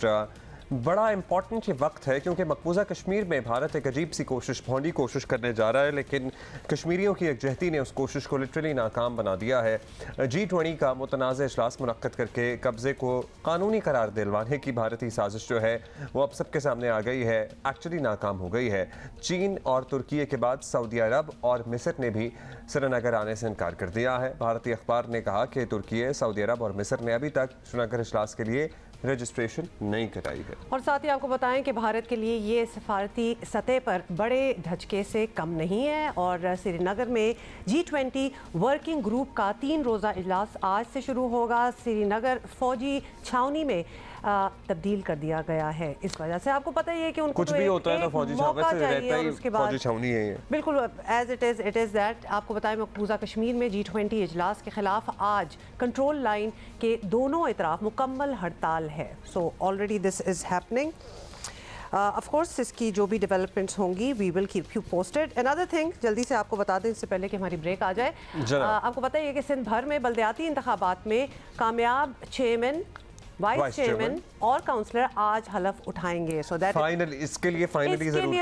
Speaker 1: बड़ा इंपॉर्टेंट ये वक्त है क्योंकि मकबूजा कश्मीर में भारत एक अजीब सी भौंडी कोशिश करने जा रहा है, लेकिन कश्मीरियों की यकजहती ने उस कोशिश को लिटरली नाकाम बना दिया है। G20 का मुतनाज़ इजलास मुनक्कद करके कब्ज़े को कानूनी करार दिलवाने की भारतीय साजिश जो है वो अब सबके सामने आ गई है, एक्चुअली नाकाम हो गई है। चीन और तुर्की के बाद सऊदी अरब और मिस्र ने भी श्रीनगर आने से इनकार कर दिया है। भारतीय अखबार ने कहा कि तुर्की, सऊदी अरब और मिस्र ने अभी तक श्रीनगर इजलास के लिए रजिस्ट्रेशन नहीं कराई है।
Speaker 2: और साथ ही आपको बताएं कि भारत के लिए ये सफारती सतह पर बड़े धचके से कम नहीं है और श्रीनगर में G20 वर्किंग ग्रुप का 3 रोज़ा इजलास आज से शुरू होगा। श्रीनगर फौजी छावनी में तब्दील कर दिया गया है। इस वजह से आपको पता ही है कि उनको
Speaker 1: कुछ भी होता है तो फौजी छावनी है।
Speaker 2: बिल्कुल एज इट इज़ दैट। आपको बताएं मकबूजा कश्मीर में G20 इजलास के खिलाफ आज कंट्रोल लाइन के दोनों इतराफ मुकम्मल हड़ताल है। So already this is happening. Of course इसकी जो भी डेवलपमेंट्स होंगी we will keep you posted. Another thing जल्दी से आपको बता दें इससे पहले कि हमारी ब्रेक आ जाए, आपको पता है कि सिंध भर में बल्दियाती इंतखाबात में कामयाब चेयरमैन, वाइस चेयरमैन और काउंसलर आज हलफ उठाएंगे। सो दैट
Speaker 1: फाइनली इसके लिए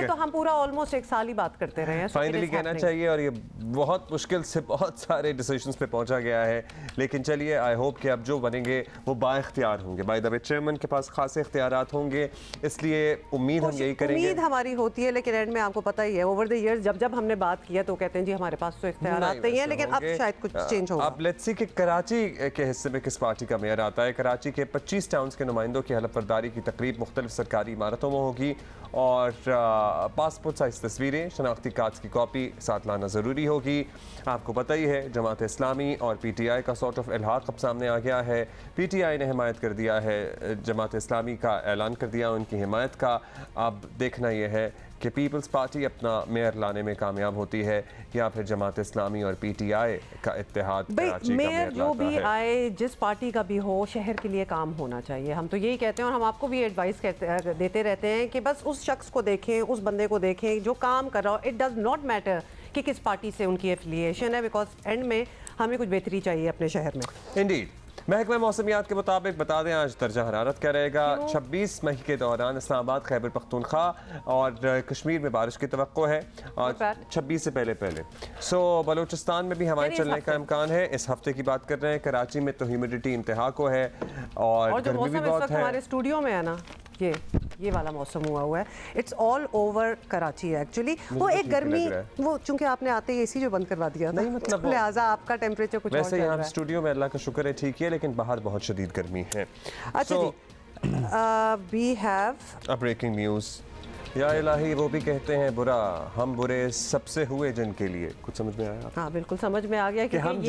Speaker 2: तो हम पूरा ऑलमोस्ट 1 साल ही बात करते रहे हैं।
Speaker 1: फाइनली कहना चाहिए और ये बहुत मुश्किल से बहुत सारे डिसीजंस पे पहुंचा गया है, लेकिन चलिए आई होप कि अब जो बनेंगे वो बाइख्तियार होंगे। बाय द वे चेयरमैन के पास खासे इख्तियारात होंगे, इसलिए उम्मीद हम यही करेंगे।
Speaker 2: उम्मीद हमारी होती है, लेकिन एंड में आपको पता ही है ओवर द इयर्स जब हमने बात किया तो कहते हैं जी हमारे पास तो इख्तियारात नहीं है, लेकिन अब शायद कुछ चेंज होगा।
Speaker 1: अब लेट्स सी कि कराची के हिस्से में किस पार्टी का मेयर आता है। कराची के 25 टाउन्स के नुमाइंदों की हलफबरदारी की तकरीब मुख्तलिफ सरकारी इमारतों में होगी और पासपोर्ट साइज तस्वीरें, शनाख्ती कार्ड्स की कॉपी साथ लाना ज़रूरी होगी। आपको पता ही है जमात इस्लामी और PTI का सॉर्ट ऑफ इल्हाक अब सामने आ गया है। PTI ने हिमायत कर दिया है, जमात इस्लामी का ऐलान कर दिया उनकी हिमायत का। अब देखना यह है कि पीपल्स पार्टी अपना मेयर लाने में कामयाब होती है या फिर जमात इस्लामी और PTI का इत्तेहाद कराची का
Speaker 2: मेयर जो भी आए, जिस पार्टी का भी हो, शहर के लिए काम होना चाहिए। हम तो यही कहते हैं और हम आपको भी एडवाइस देते रहते हैं कि बस उस शख्स को देखें, उस बंदे को देखें जो काम कर रहा हो। इट डज़ नॉट मैटर कि किस पार्टी से उनकी एफिलिएशन है, बिकॉज एंड में हमें कुछ बेहतरी चाहिए अपने शहर में।
Speaker 1: इंडीड। महकमा मौसमियात के मुताबिक बता दें आज दर्जा हरारत क्या रहेगा। 26 मई के दौरान इस्लामाबाद, खैबर पख्तूनख्वा और कश्मीर में बारिश की तवक्को है और 26 से पहले सो बलूचिस्तान में भी हवाएं चलने का इम्कान है। इस हफ्ते की बात कर रहे हैं। कराची में तो ह्यूमिडिटी इंतहा को है और गर्मी भी बहुत है।
Speaker 2: हमारे स्टूडियो में है ना ये वाला मौसम हुआ है। It's all over Karachi actually. वो एक गर्मी, वो चूंकि आपने आते ही एसी जो बंद करवा दिया
Speaker 1: नहीं, मतलब
Speaker 2: लिहाजा आपका टेम्परेचर कुछ
Speaker 1: वैसे यहाँ स्टूडियो में अल्लाह का शुक्र है ठीक है, लेकिन बाहर बहुत शदीद गर्मी है।
Speaker 2: अच्छा we have
Speaker 1: a breaking news. या इलाही, वो भी कहते हैं बुरा हम बुरे सबसे हुए जिनके लिए। कुछ समझ में आया?
Speaker 2: हाँ बिल्कुल समझ में आ गया कि
Speaker 1: हम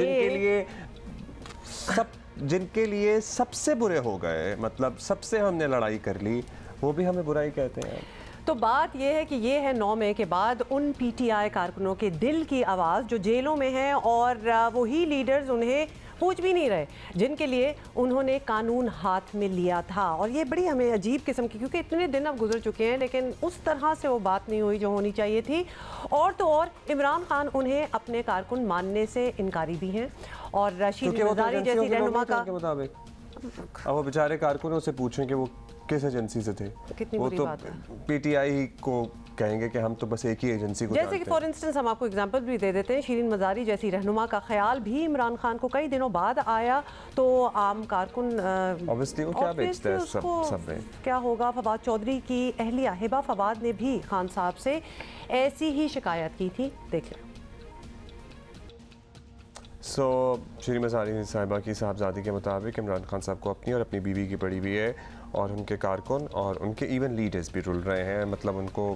Speaker 1: जिनके लिए सबसे बुरे हो गए, मतलब सबसे हमने लड़ाई कर ली, वो भी हमें बुराई कहते हैं।
Speaker 2: तो बात यह है कि ये है 9 मई के बाद उन PTI कारकुनों के दिल की आवाज़ जो जेलों में हैं और वही लीडर्स उन्हें पूछ भी नहीं रहे जिनके लिए उन्होंने कानून हाथ में लिया था। और ये बड़ी हमें अजीब किस्म की, क्योंकि इतने दिन अब गुजर चुके हैं लेकिन उस तरह से वो बात नहीं हुई जो होनी चाहिए थी। और तो और इमरान खान उन्हें अपने कारकुन मानने से इनकारी भी हैं और शीरीन मज़ारी जैसी रहनुमा का मुताबिक
Speaker 1: अब वो बेचारे कारकुनों से पूछें कि वो किस एजेंसी से थे, वो तो PTI को कहेंगे कि हम तो बस एक ही एजेंसी को
Speaker 2: जैसे कि फॉर इंस्टेंस हम आपको एग्जांपल भी दे देते हैं। शीरीन मज़ारी जैसी रहनुमा का ख्याल भी इमरान खान को कई दिनों बाद आया तो आम कारकुन
Speaker 1: ऑब्वियसली वो क्या बेचता है सब में
Speaker 2: क्या होगा। फवाद चौधरी की अहलिया हिबा फवाद ने भी खान साहब से ऐसी ही शिकायत की थी। देखें।
Speaker 1: शीरीन मज़ारी साहिबा की साहबजादी के मुताबिक इमरान खान साहब को अपनी और अपनी बीवी की पड़ी हुई है और उनके कारकुन और उनके इवन लीडर्स भी रुल रहे हैं। मतलब उनको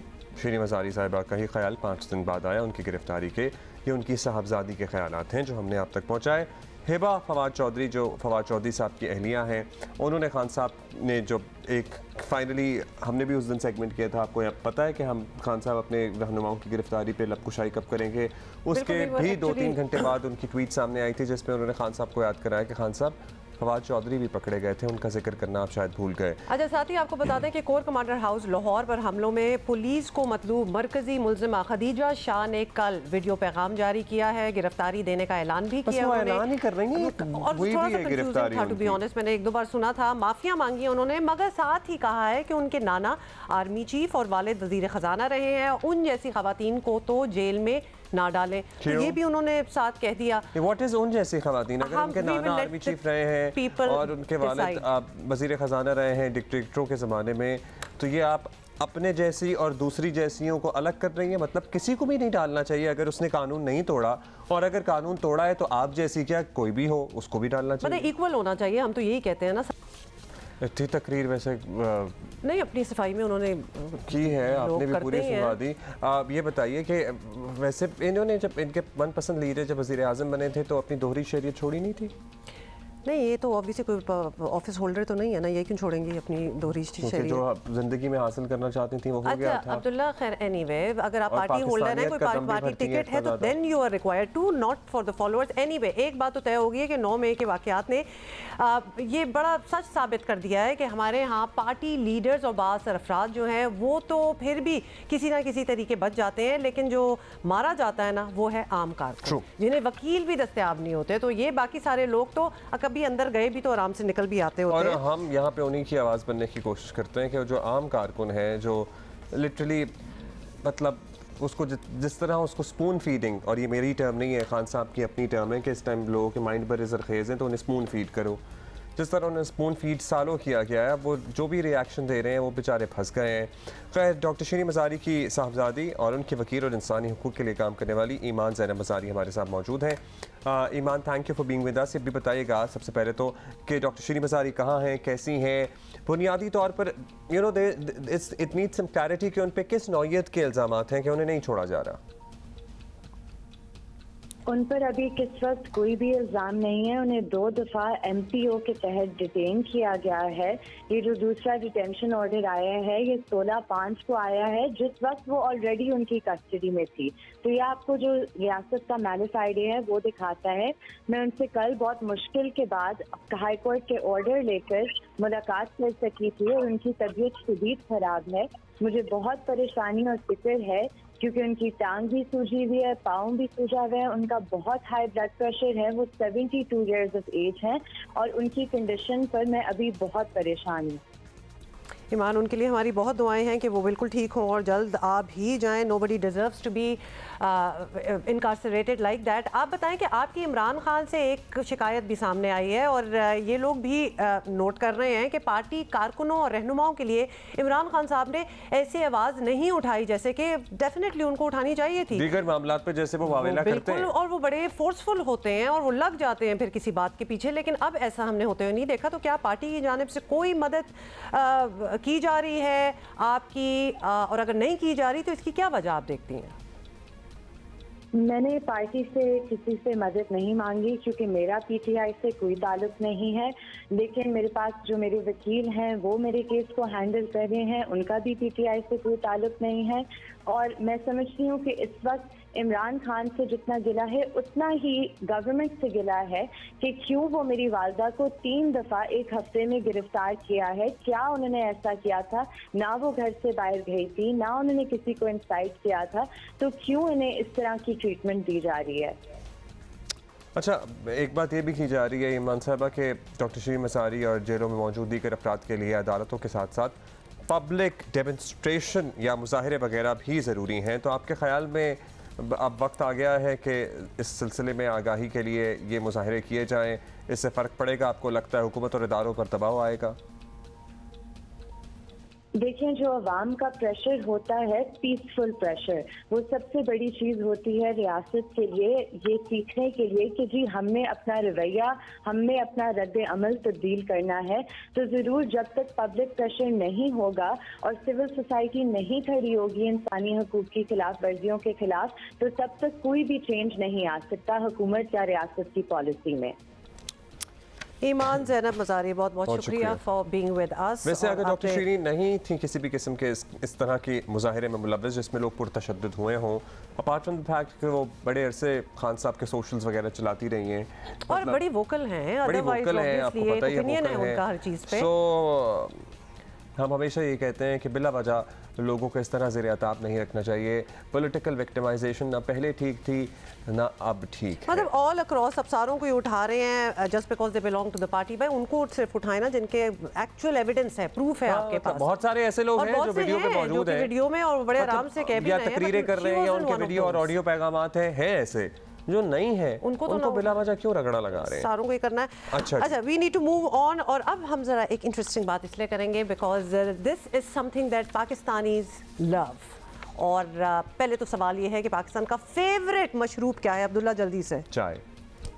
Speaker 1: शीरीन मज़ारी साहिबा का ही ख्याल 5 दिन बाद आया उनकी गिरफ्तारी के। ये उनकी साहबजादी के ख्यालात हैं जो हमने आप तक पहुँचाए। हिबा फवाद चौधरी, जो फवाद चौधरी साहब की अहलिया हैं, उन्होंने खान साहब ने जो एक फाइनली हमने भी उस दिन सेगमेंट किया था, आपको पता है कि हम खान साहब अपने रहनुमाओं की गिरफ्तारी पे लबकुशाई कब करेंगे। उसके भी 2-3 घंटे बाद उनकी ट्वीट सामने आई थी जिसमें उन्होंने खान साहब को याद कराया कि खान साहब फवाद चौधरी भी पकड़े गए थे, उनका जिक्र करना आप शायद भूल गए।
Speaker 2: अच्छा, साथ ही आपको बता दें कि कोर कमांडर हाउस लाहौर पर हमलों में पुलिस को मतलूब मरकजी मुलजिमा खदीजा शाह ने कल वीडियो पैगाम जारी किया है, गिरफ्तारी देने का ऐलान भी किया
Speaker 1: ऐलान ही कर रही हैं,
Speaker 2: और थोड़ा सा कंफ्यूजिंग था टू बी ऑनेस्ट। मैंने एक दो बार सुना था, माफिया मांगी उन्होंने, मगर साथ ही कहा है कि उनके नाना आर्मी चीफ और वालिद वजीर खजाना रहे हैं, उन जैसी खवातीन को तो जेल में ना डालें। तो ये भी उन्होंने साथ कह दिया।
Speaker 1: व्हाट इज उन जैसी खवातीन? अगर उनके नाना आर्मी चीफ रहे हैं और उनके वालिद वजीर खजाना रहे हैं डिक्टेटरों के ज़माने में, तो ये आप अपने जैसी और दूसरी जैसियों को अलग कर रही है? मतलब किसी को भी नहीं डालना चाहिए अगर उसने कानून नहीं तोड़ा, और अगर कानून तोड़ा है तो आप जैसी क्या कोई भी हो उसको भी डालना चाहिए,
Speaker 2: मतलब इक्वल होना चाहिए। हम तो यही कहते हैं ना।
Speaker 1: थी तकरीर वैसे
Speaker 2: नहीं, अपनी सफाई में उन्होंने
Speaker 1: की है, आपने भी पूरी सुनवा दी। आप ये बताइए कि वैसे इन्होंने जब इनके मनपसंद लीडर जब वज़ीर आज़म बने थे तो अपनी दोहरी शरीयत छोड़ी नहीं थी? नहीं,
Speaker 2: ये तो ऑब्वियसली कोई ऑफिस होल्डर तो नहीं है ना, ये क्यों छोड़ेंगी अपनी दोहरी शरीयत?
Speaker 1: जो आप जिंदगी में हासिल करना चाहती थी वो हो गया था।
Speaker 2: अब्दुल्ला, खैर एनीवे, अगर आप पार्टी होल्डर हैं, कोई पार्टी टिकट है तो then you are required to, not for the followers. Anyway, एक बात तो तय हो गई है कि 9 मई के वाकयात ने ये बड़ा सच साबित कर दिया है कि हमारे यहाँ पार्टी लीडर्स और बाज़ अफराद जो हैं वो तो फिर भी किसी ना किसी तरीके बच जाते हैं, लेकिन जो मारा जाता है ना वो है आम कारकुन, जिन्हें वकील भी दस्तयाब नहीं होते। तो ये बाकी सारे लोग तो कभी अंदर गए भी तो आराम से निकल भी आते होते हैं।
Speaker 1: और हम यहाँ पे उन्हीं की आवाज़ बनने की कोशिश करते हैं कि जो आम कारकुन है, जो लिटरली मतलब उसको जिस तरह उसको स्पून फीडिंग, और ये मेरी टर्म नहीं है, खान साहब की अपनी टर्म है कि इस टाइम लोगों के माइंड पर ज़रखेज़ हैं तो उन्हें स्पून फीड करो। जिस तरह उन्हें स्पून फीड सालों किया गया है, वो जो भी रिएक्शन दे रहे हैं वो बेचारे फंस गए हैं। खैर, डॉक्टर शीरी मज़ारी की साहबजादी और उनके वकील और इंसानी हुकूक के लिए काम करने वाली ईमान ज़ैनब मज़ारी हमारे साथ मौजूद हैं। Iman, thank you for being with us. ये भी बताइएगा सबसे पहले तो कि डॉक्टर शीरी मज़ारी कहाँ हैं, कैसी हैं? बुनियादी तौर पर you know it needs some clarity कि उन पर किस नौयत के इल्ज़ामात हैं कि उन्हें नहीं छोड़ा जा रहा।
Speaker 7: उन पर अभी किस वक्त कोई भी इल्ज़ाम नहीं है। उन्हें 2 दफ़ा MPO के तहत डिटेन किया गया है। ये जो दूसरा डिटेंशन ऑर्डर आया है ये 16/5 को आया है, जिस वक्त वो ऑलरेडी उनकी कस्टडी में थी। तो ये आपको जो रियासत का मैलिस आइडिया है वो दिखाता है। मैं उनसे कल बहुत मुश्किल के बाद हाई कोर्ट के ऑर्डर लेकर मुलाकात कर सकी थी और उनकी तबीयत शदीद ख़राब है। मुझे बहुत परेशानी और फिक्र है क्योंकि उनकी टांग भी सूजी हुई है, पाँव भी सूजा हुआ है, उनका बहुत हाई ब्लड प्रेशर है, वो 72 ईयर्स ऑफ एज हैं और उनकी कंडीशन पर मैं अभी बहुत परेशान हूँ।
Speaker 2: ईमान, उनके लिए हमारी बहुत दुआएं हैं कि वो बिल्कुल ठीक हों और जल्द आ भी जाएं। Nobody deserves to be incarcerated like that. आप बताएं कि आपकी इमरान खान से एक शिकायत भी सामने आई है और ये लोग भी नोट कर रहे हैं कि पार्टी कारकुनों और रहनुमाओं के लिए इमरान खान साहब ने ऐसी आवाज़ नहीं उठाई जैसे कि डेफिनेटली उनको उठानी चाहिए थी।
Speaker 1: दीगर मामलात पर जैसे वो वावेला करते हैं
Speaker 2: और वो बड़े फोर्सफुल होते हैं और वो लग जाते हैं फिर किसी बात के पीछे, लेकिन अब ऐसा हमने होते हुए नहीं देखा। तो क्या पार्टी की जानिब से कोई मदद की जा रही है आपकी, और अगर नहीं की जा रही तो इसकी क्या वजह आप देखती हैं?
Speaker 7: मैंने पार्टी से किसी से मदद नहीं मांगी क्योंकि मेरा PTI से कोई ताल्लुक नहीं है, लेकिन मेरे पास जो मेरे वकील हैं वो मेरे केस को हैंडल कर रहे हैं, उनका भी PTI से कोई ताल्लुक नहीं है। और मैं समझती हूँ कि इस वक्त इमरान खान से जितना गिला है उतना ही गवर्नमेंट से गिला है कि क्यों वो मेरी वालदा को 3 दफ़ा 1 हफ्ते में गिरफ्तार किया है। क्या उन्होंने ऐसा किया था? ना वो घर से बाहर गई थी, ना उन्होंने किसी को इंसाइट किया था, तो क्यों इन्हें इस तरह की ट्रीटमेंट दी जा रही है?
Speaker 1: अच्छा, एक बात ये भी की जा रही है ईमान साहबा कि डॉक्टर शीरी मज़ारी और जेलों में मौजूद दीगर अफराद के लिए अदालतों के साथ साथ पब्लिक डेमोन्स्ट्रेशन या मुजाहरे वगैरह भी ज़रूरी हैं। तो आपके ख़्याल में अब वक्त आ गया है कि इस सिलसिले में आगाही के लिए ये मुजाहरे किए जाएं? इससे फ़र्क पड़ेगा आपको लगता है? हुकूमत और इदारों पर दबाव आएगा?
Speaker 7: देखिए, जो अवाम का प्रेशर होता है, पीसफुल प्रेशर, वो सबसे बड़ी चीज़ होती है रियासत के लिए, ये सीखने के लिए कि जी हमने अपना रवैया, हमने अपना रद्द अमल तब्दील करना है। तो ज़रूर जब तक पब्लिक प्रेशर नहीं होगा और सिविल सोसाइटी नहीं खड़ी होगी इंसानी हकूक़ की खिलाफ वर्जियों के खिलाफ, तो तब तक कोई भी चेंज नहीं आ सकता हुकूमत या रियासत की पॉलिसी में।
Speaker 2: ईमान ज़ैनब मज़ारी, बहुत बहुत शुक्रिया फॉर बीइंग विद अस।
Speaker 1: वैसे अगर डॉक्टर शीरीन नहीं थी किसी भी किस्म के इस तरह के मुजाहिरे में मुलव्वस जिसमें लोग पुरतशद्दुद हुए हों, अपार्ट फ्रॉम द फैक्ट कि वो बड़े अरसे खान साहब के सोशल्स वगैरह चलाती रही हैं
Speaker 2: और बड़ी वोकल हैं,
Speaker 1: बड़ी वोकल हैं, आपको पता ही है
Speaker 2: उनका हर चीज़ पे।
Speaker 1: सो हम हमेशा ये कहते हैं कि बिला वजह लोगों को इस तरह ज़ेर-ए-ताब नहीं रखना चाहिए। पॉलिटिकल विक्टिमाइजेशन ना पहले ठीक थी ना अब ठीक है।
Speaker 2: मतलब ऑल अक्रॉस अब सारों को ये उठा रहे हैं just because they belong to the party. भाई उनको सिर्फ उठाए ना जिनके एक्चुअल एविडेंस है, प्रूफ है आपके पास।
Speaker 1: बहुत सारे ऐसे लोग हैं जो वीडियो पे मौजूद हैं,
Speaker 2: वीडियो में और बड़े आराम से कह भी रहे हैं,
Speaker 1: तकरीरें कर रहे हैं या उनके वीडियो और ऑडियो पैगामात हैं ऐसे जो नहीं है, उनको बिला वजह क्यों रगड़ा लगा रहे हैं?
Speaker 2: सारों को ये करना है। अच्छा, we need to move on. और अब हम जरा एक इंटरेस्टिंग बात इसलिए करेंगे because this is something that Pakistanis love. और पहले तो सवाल ये है कि पाकिस्तान का फेवरेट मशरूब क्या है? अब्दुल्ला, जल्दी से।
Speaker 1: चाय।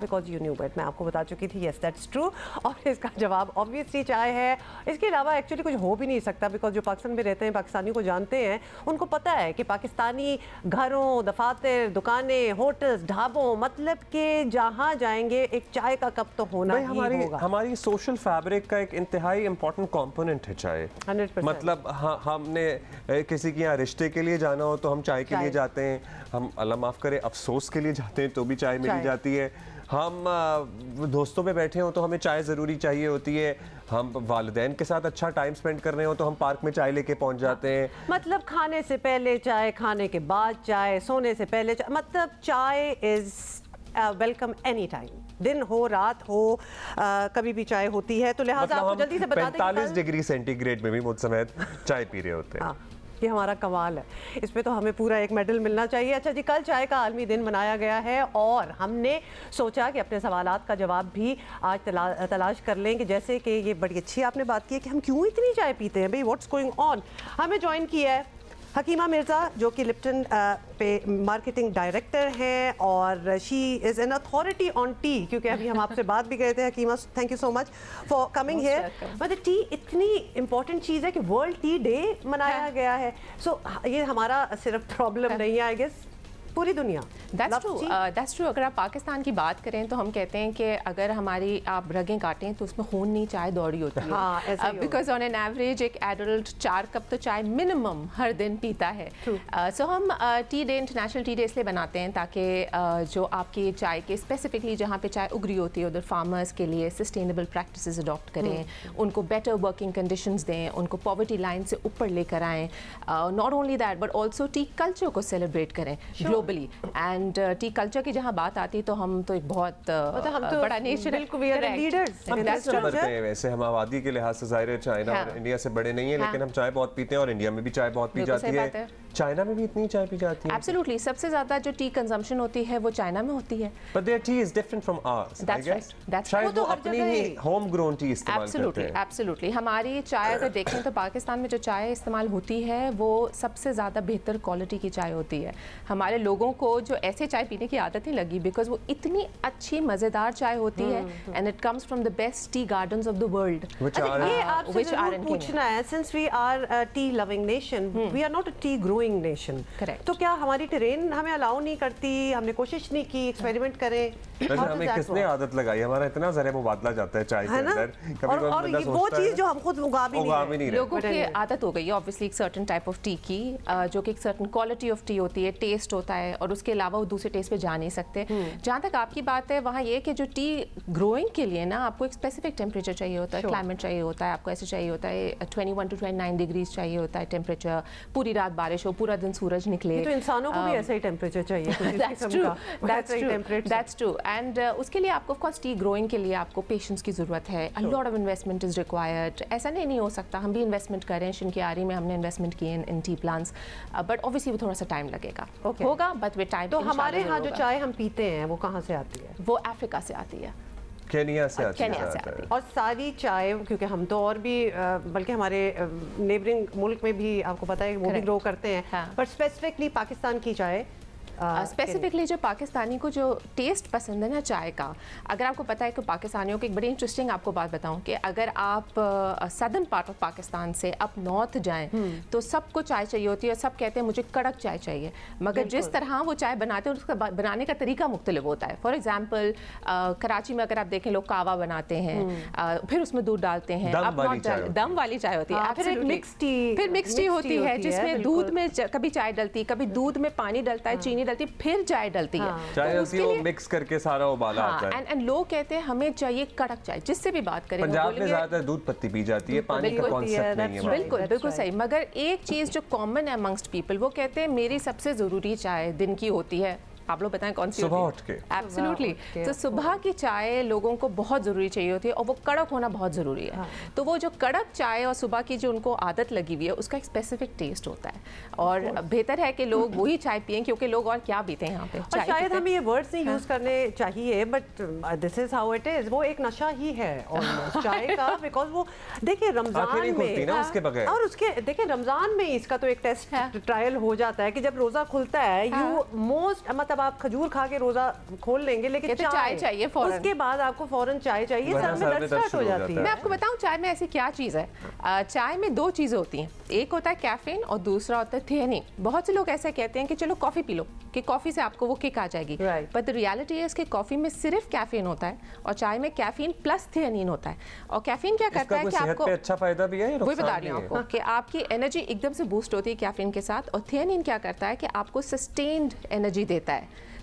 Speaker 2: बिकॉज यू न्यू बट मैं आपको बता चुकी थी, येस दैट्स ट्रू। और इसका जवाब ऑब्वियसली चाय है। इसके अलावा एक्चुअली कुछ हो भी नहीं सकता बिकॉज जो पाकिस्तान में रहते हैं, पाकिस्तानियों को जानते हैं, उनको पता है कि पाकिस्तानी घरों, दफातर, दुकानें, होटल्स, ढाबों, मतलब कि जहाँ जाएंगे एक चाय का कप तो होना ही होगा।
Speaker 1: हमारी सोशल फैब्रिक का एक इंतहाई इंपॉर्टेंट कंपोनेंट है चाय।
Speaker 2: 100%।
Speaker 1: मतलब हमने किसी के यहाँ रिश्ते के लिए जाना हो तो हम चाय के लिए जाते हैं, हम अल्लाह माफ़ करे अफसोस के लिए जाते हैं तो भी चाय मिल जाती है, हम दोस्तों पे बैठे हो तो हमें चाय ज़रूरी चाहिए होती है, हम वालिदैन के साथ अच्छा टाइम स्पेंड कर रहे हो तो हम पार्क में चाय लेके पहुंच जाते हैं।
Speaker 2: मतलब खाने से पहले चाय, खाने के बाद चाय, सोने से पहले चाय, मतलब चाय इज़ वेलकम एनी टाइम, दिन हो रात हो, कभी भी चाय होती है। तो लिहाजा
Speaker 1: मतलब
Speaker 2: आपको जल्दी से बता दें
Speaker 1: 45 डिग्री सेंटीग्रेड में भी मुझ समय चाय पी रहे होते हैं।
Speaker 2: ये हमारा कमाल है, इसमें तो हमें पूरा एक मेडल मिलना चाहिए। अच्छा जी, कल चाय का आलमी दिन मनाया गया है और हमने सोचा कि अपने सवालात का जवाब भी आज तलाश कर लें कि जैसे कि ये बड़ी अच्छी आपने बात की है कि हम क्यों इतनी चाय पीते हैं भाई, व्हाट्स गोइंग ऑन। हमें ज्वाइन किया है हकीमा मिर्ज़ा जो कि लिप्टन पे मार्केटिंग डायरेक्टर हैं और she is an authority on tea, क्योंकि अभी हम आपसे बात भी गए थे। Hakima, thank you so much for coming here. मतलब टी इतनी इंपॉर्टेंट चीज़ है कि वर्ल्ड टी डे मनाया गया है। सो ये हमारा सिर्फ प्रॉब्लम नहीं है, आई गेस पूरी दुनिया।
Speaker 8: That's true. अगर आप पाकिस्तान की बात करें तो हम कहते हैं कि अगर हमारी आप रगें काटें तो उसमें खून नहीं, चाय दौड़ी होती है। बिकॉज ऑन एन एवरेज एक एडल्ट 4 कप तो चाय मिनिमम हर दिन पीता है। सो हम T day, international T day इसलिए बनाते हैं ताकि जो आपकी चाय के स्पेसिफिकली जहाँ पे चाय उगरी होती है उधर फार्मर्स के लिए सस्टेनेबल प्रैक्टिसेस अडॉप्ट करें, उनको बेटर वर्किंग कंडीशंस दें, उनको पॉवर्टी लाइन से ऊपर लेकर आएँ। Not only that but also T culture को सेलिब्रेट करें ग्लोबली। एंड टी कल्चर की जहाँ बात आती है तो हम तो एक बहुत बड़ा नेशन है।
Speaker 1: वैसे हम आबादी के लिहाज से ज़ाहिर है चाइना और इंडिया से बड़े नहीं है, लेकिन हम चाय बहुत पीते हैं और इंडिया में भी चाय बहुत पी जाती है। चाइना में भी इतनी चाय पी जाती है?
Speaker 8: एब्सोल्युटली, सबसे ज्यादा जो टी कंजम्पशन होती है वो चाइना में होती है।
Speaker 1: But their tea is different from ours, I guess. शायद वो अपनी ही होम ग्रोन टी इस्तेमाल करते हैं।
Speaker 8: एब्सोल्युटली, हमारी चाय अगर देखें तो पाकिस्तान में जो चाय इस्तेमाल होती है वो सबसे ज़्यादा बेहतर क्वालिटी की चाय होती है। हमारे लोगों को जो ऐसे चाय पीने की आदत नहीं लगी बिकॉज वो इतनी अच्छी मज़ेदार चाय होती है and it comes from the best tea gardens of the world.
Speaker 2: ये आपसे जरूर पूछना है, since we are a tea loving nation, we are not a tea growing nation, तो क्या हमारी टेरेन हमें अलाउ नहीं करती? हमने कोशिश नहीं की एक्सपेरिमेंट करें?
Speaker 1: हमें किसने आदत लगाई? हमारा इतना ज़रा मुबादला जाता है चाय के अंदर, कभी
Speaker 2: और वो चीज़ जो हम खुद उगा भी नहीं रहे।
Speaker 8: लोगों की आदत हो गई है ऑब्वियसली एक सर्टेन टाइप ऑफ टी की, जो कि एक सर्टेन क्वालिटी ऑफ टी होती है, टेस्ट होता है और उसके अलावा वो दूसरे टेस्ट पे जा नहीं सकते। जहाँ तक आपकी बात है वहाँ ये कि जो टी ग्रोइंग के लिए ना आपको एक स्पेसिफिक टेम्परेचर चाहिए होता है, क्लाइमेट चाहिए होता है, आपको ऐसे चाहिए होता है 21 to 29 डिग्रीज चाहिए होता है टेम्परेचर, पूरी रात बारिश हो, पूरा दिन सूरज निकले।
Speaker 2: तो इंसानों को भी ऐसा ही टेम्परेचर चाहिए।
Speaker 8: That's true. And उसके लिए आपको ऑफ कोर्स टी ग्रोइंग के लिए आपको पेशेंस की ज़रूरत है, a lot of investment is required। ऐसा नहीं हो सकता, हम भी इन्वेस्टमेंट करें, शिनकियारी में हमने इन्वेस्टमेंट किए इन टी प्लांट्स, बट ऑब्वियसली वो थोड़ा सा टाइम लगेगा, होगा बट विद टाइम।
Speaker 2: तो हमारे यहाँ जो चाय हम पीते हैं वो कहाँ से आती है?
Speaker 8: वो अफ्रीका से आती है,
Speaker 1: केनिया से आती
Speaker 8: है।
Speaker 2: और सारी चाय, क्योंकि हम तो और भी बल्कि हमारे नेबरिंग मुल्क में भी आपको पता है वो भी ग्रो करते हैं, पर स्पेसिफिकली पाकिस्तान की चाय
Speaker 8: स्पेसिफिकली जो पाकिस्तानी को जो टेस्ट पसंद है ना चाय का, अगर आपको पता है कि पाकिस्तानियों की एक बड़ी इंटरेस्टिंग आपको बात बताऊं कि अगर आप सदर्न पार्ट ऑफ पाकिस्तान से अप नॉर्थ जाएं तो सबको चाय चाहिए होती है, सब कहते हैं मुझे कड़क चाय चाहिए, मगर जिस तरह वो चाय बनाते हैं उसका बनाने का तरीका मुख्तलिफ होता है। फॉर एग्जाम्पल कराची में अगर आप देखें लोग कावा बनाते हैं, फिर उसमें दूध डालते हैं, दम वाली चाय होती है, फिर मिक्स टी होती है जिसमें दूध में कभी चाय डलती है, कभी दूध में पानी डलता है, चीनी डलती है, फिर चाय डलती है,
Speaker 1: चाय डलती है, वो मिक्स करके सारा उबाला आता है।
Speaker 8: एंड लोग कहते हैं हमें चाहिए कड़क चाय, जिससे भी बात करें
Speaker 1: पंजाब में ज्यादातर दूध पत्ती पी जाती है, पानी का कॉन्सेप्ट नहीं है।
Speaker 8: बिल्कुल बिल्कुल सही, मगर एक चीज जो कॉमन है अमंगस्ट पीपल, वो कहते हैं मेरी सबसे जरूरी चाय दिन की होती है, आप लोग बताएं कौन सी
Speaker 1: सुबह उठ के।
Speaker 8: एब्सोल्युटली, तो सुबह की चाय लोगों को बहुत ज़रूरी चाहिए होती है और वो कड़क होना बहुत ज़रूरी है। तो वो जो कड़क चाय और सुबह की जो उनको आदत लगी हुई है उसका एक स्पेसिफिक टेस्ट होता है और बेहतर है कि लोग वही चाय पिएं, क्योंकि लोग और क्या पीते हैं यहाँ पे।
Speaker 2: और शायद हमें ये वर्ड्स नहीं यूज़ करने चाहिए, but this is how it is. वो एक नशा ही है चाय का, बिकॉज वो देखिए रमजान में और उसके देखिए रमजान में इसका तो एक टेस्ट ट्रायल हो जाता है कि जब रोज़ा खुलता है यू मोस्ट मतलब आप खजूर खा के रोजा खोल लेंगे, लेकिन चाय चाहिए फौरन, उसके बाद आपको फौरन चाय चाहिए, सर में दर्द स्टार्ट हो जाती है।
Speaker 8: मैं आपको बताऊं चाय में ऐसी क्या चीज़ है, चाय में दो चीज़ें होती हैं, एक होता है कैफीन और दूसरा होता है थियानिन। बहुत से लोग ऐसे कहते हैं कि चलो कॉफ़ी पी लो कि कॉफ़ी से आपको वो किक आ जाएगी, बट द रियलिटी है कि कॉफ़ी में सिर्फ कैफीन होता है और चाय में कैफीन प्लस थियानिन होता है। और कैफीन क्या करता है कि आपको
Speaker 1: अच्छा फायदा भी है,
Speaker 8: वही बता रही हूँ आपको कि आपकी एनर्जी एकदम से बूस्ट होती है कैफीन के साथ, और थियानिन क्या करता है कि आपको सस्टेन्ड एनर्जी देता है।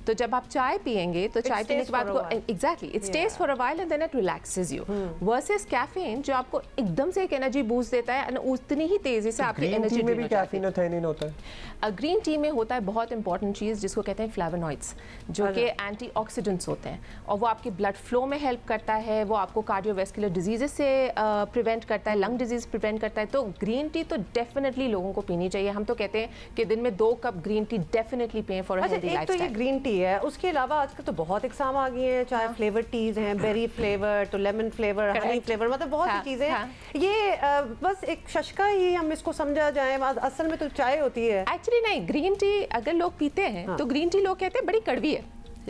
Speaker 8: तो जब आप चाय पिएंगे तो चाय पीने के बाद exactly it stays for a while and then it relaxes you, versus caffeine जो आपको एकदम से एक एनर्जी बूस्ट देता है, उतनी ही तेजी से आपकी एनर्जी
Speaker 1: में भी कैफीन और थियानिन होता है।
Speaker 8: ग्रीन टी में होता है बहुत इंपॉर्टेंट चीज़ जिसको कहते हैं फ्लेवोनॉइड्स, जो कि एंटीऑक्सीडेंट्स होते हैं और वो आपके ब्लड फ्लो में हेल्प करता है, वो आपको कार्डियोवैस्कुलर डिजीजेस से प्रिवेंट करता है, लंग डिजीज प्रिवेंट करता है। तो ग्रीन टी तो डेफिनेटली लोगों को पीनी चाहिए। हम तो कहते हैं कि दिन में 2 कप ग्रीन टी डेफिनेटली पिएं फॉर अ हेल्दी लाइफस्टाइल।
Speaker 2: तो ये ग्रीन टी है, उसके अलावा आजकल तो बहुत इकसाम आ गई हैं, चाहे फ्लेवर टीज हैं, बेरी फ्लेवर तो लेमन फ्लेवर, हनी फ्लेवर, मतलब बहुत सी चीजें। ये बस एक शशका ही हम इसको समझा जाए, असल में तो चाय होती है।
Speaker 8: एक्चुअली नहीं, ग्रीन टी अगर लोग पीते हैं तो ग्रीन टी लोग कहते हैं बड़ी कड़वी है,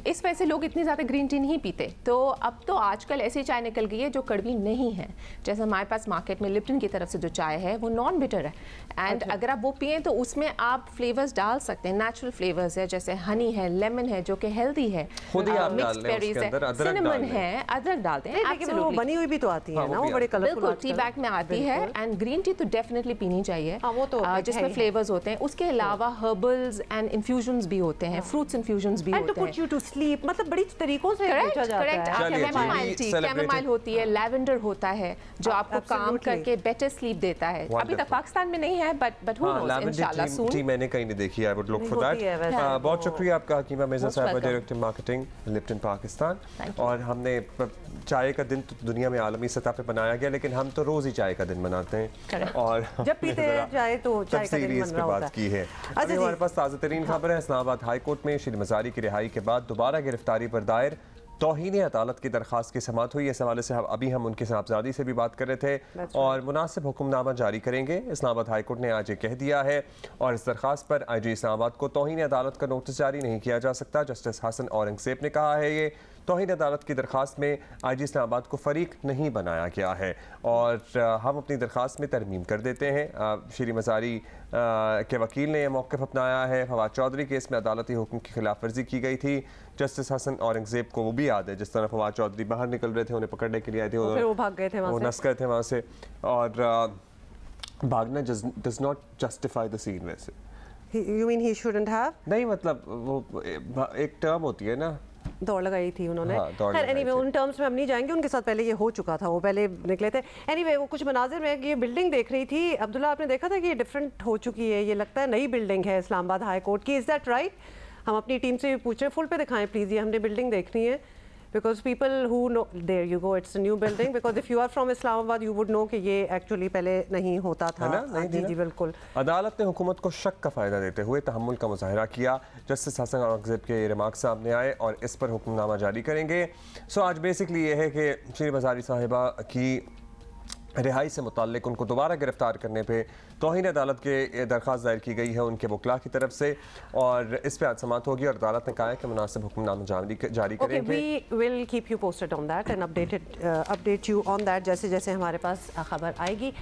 Speaker 8: इस वजह से लोग इतनी ज़्यादा ग्रीन टी नहीं पीते। तो अब तो आजकल ऐसी चाय निकल गई है जो कड़वी नहीं है, जैसे हमारे पास मार्केट में लिप्टन की तरफ से जो चाय है वो नॉन बिटर है, एंड अगर आप वो पिए तो उसमें आप फ्लेवर्स डाल सकते हैं, नेचुरल फ्लेवर्स है, जैसे हनी है, लेमन है जो कि हेल्दी है, मिक्स्ड बेरीज है, सिनेमन है, अदरक डालते हैं,
Speaker 2: वो बनी हुई भी तो आती है ना, वो बड़े कलरफुल
Speaker 8: टी बैग में आती है, एंड ग्रीन टी तो डेफिनेटली पीनी चाहिए जिसमें फ्लेवर्स होते हैं। उसके अलावा हर्बल्स एंड इन्फ्यूजन्स भी होते हैं, फ्रूट्स इन्फ्यूजन्स भी होते हैं,
Speaker 2: स्लीप, मतलब बड़ी तरीकों से पूछा जाता है।
Speaker 8: कैमोमाइल होती है, लैवेंडर होता है जो आपको काम करके बेटर स्लीप देता है। अभी तक पाकिस्तान में नहीं है, बट हू नोस इंशाल्लाह सून।
Speaker 1: जी मैंने कहीं नहीं देखी, I would look for that. बहुत शुक्रिया आपका हकीमा मिर्जा साहिबा, डायरेक्टर मार्केटिंग लिप्टन पाकिस्तान। और हमने चाय का दिन तो दुनिया में आलमी सतह पे बनाया गया, लेकिन हम तो रोज ही चाय का दिन मनाते हैं और
Speaker 2: जब पीते हैं चाय तो चाय का दिन
Speaker 1: मन रहा होता है। बात की है अभी हमारे पास ताज़ा तरीन खबर है। इस्लामाबाद हाई कोर्ट में श्री मज़ारी की रिहाई के बाद दोबारा गिरफ्तारी पर दायर तौहीन अदालत की दरख्वास्त की समाअत हुई। इस हवाले से अभी हम उनके साहबजादी से भी बात कर रहे थे और मुनासिब हुक्मनामा जारी करेंगे। इस्लामाबाद हाई कोर्ट ने आज ये कह दिया है और इस दरख्वास्त पर IG इस्लामाबाद को तौहीन अदालत का नोटिस जारी नहीं किया जा सकता। जस्टिस हसन औरंगजेब ने कहा है ये तौहीन अदालत की दरख्वास्त में IG इस्लामाबाद को फरीक नहीं बनाया गया है और हम अपनी दरख्वास्त में तरमीम कर देते हैं। श्री मज़ारी के वकील ने यह मौक़िफ़ अपनाया है। फवाद चौधरी केस में अदालती हुक्म की खिलाफ वर्जी की गई थी। जस्टिस हसन औरंगजेब को वो भी याद है जिस तरह फवाद चौधरी बाहर निकल रहे थे, उन्हें पकड़ने के लिए आए थे,
Speaker 2: वो भाग गए थे,
Speaker 1: वो नस गए थे वहाँ से। और भागना does not justify the scene. वैसे
Speaker 2: You mean he shouldn't have?
Speaker 1: नहीं, मतलब वो एक टर्म होती है ना,
Speaker 2: दौड़ लगाई थी उन्होंने। एनीवे उन टर्म्स में हम नहीं जाएंगे, उनके साथ पहले ये हो चुका था, वो पहले निकले थे। एनीवे वो कुछ मनाजिर में ये बिल्डिंग देख रही थी अब्दुल्ला, आपने देखा था कि ये डिफरेंट हो चुकी है, ये लगता है नई बिल्डिंग है इस्लामाबाद हाई कोर्ट की। Is that right? हम अपनी टीम से भी पूछ रहे हैं, फुल पे दिखाएं प्लीज़, ये हमने बिल्डिंग देखनी है because people who know, there you go, it's a new building, because if you are from Islamabad you would know कि ये एक्चुअली पहले नहीं होता था। जी जी बिल्कुल।
Speaker 1: अदालत ने हुकूमत को शक का फ़ायदा देते हुए तहम्मुल का मुजाहरा किया। जस्टिस हसन औरंगजेब के रिमार्क सामने आए और इस पर हुक्मनामा जारी करेंगे। सो आज बेसिकली ये है कि श्री मज़ारी साहिबा की रिहाई से मुताल्लिक उनको दोबारा गिरफ्तार करने पे तौहीन अदालत के दरख्वास्त दायर की गई है उनके वकला की तरफ से, और इस पर आज समाअत होगी और अदालत ने कहा है कि मुनासिब हुक्मनामा जारी करेंगे।
Speaker 2: We will keep you posted on that and update you on that जैसे जैसे हमारे पास खबर आएगी।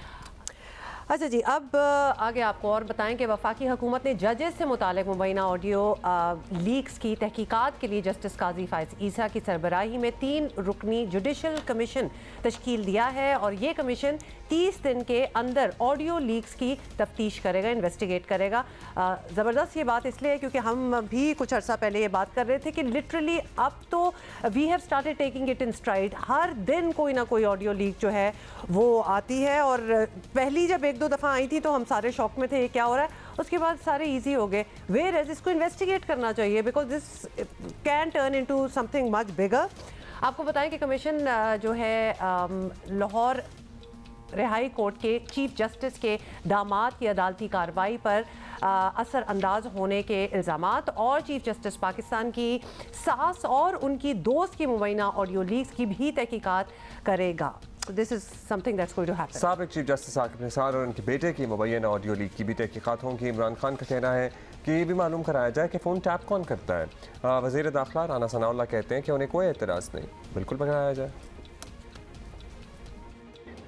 Speaker 2: अच्छा जी, अब आगे आपको और बताएं कि वफाकी हुकूमत ने जजेस से मुतालिक मुबैना ऑडियो लीक्स की तहकीकात के लिए जस्टिस काजी फायज ईसा की सरबराही में 3 रुकनी जुडिशल कमीशन तश्कील दिया है और ये कमीशन 30 दिन के अंदर ऑडियो लीक्स की तफ्तीश करेगा, इन्वेस्टिगेट करेगा। ज़बरदस्त ये बात इसलिए है क्योंकि हम भी कुछ अर्सा पहले ये बात कर रहे थे कि लिटरली अब तो we have started taking it in stride. हर दिन कोई ना कोई ऑडियो लीक जो है वो आती है, और पहली जब 1-2 दफ़ा आई थी तो हम सारे शौक में थे ये क्या हो रहा है, उसके बाद सारे इजी हो गए। वेयर एज इसको इन्वेस्टिगेट करना चाहिए because this can turn into something much bigger. आपको बताएं कि कमीशन जो है लाहौर रिहाई कोर्ट के चीफ जस्टिस के दामाद की अदालती कार्रवाई पर असरअंदाज होने के इल्ज़ामात और चीफ जस्टिस पाकिस्तान की सास और उनकी दोस्त की मुबैना ऑडियो लीक्स की भी तहकीकात करेगा। This is something that's going to happen.
Speaker 1: साबिक चीफ जस्टिस आकिब निसार और उनके बेटे की मुबैना ऑडियो लीक की भी तहकीकात होंगी। इमरान खान का कहना है कि ये भी मालूम कराया जाए कि फ़ोन टैप कौन करता है। वज़ीर दाखिला राना सनाउल्लाह कहते हैं कि उन्हें कोई एतराज़ नहीं, बिल्कुल बनाया जाए।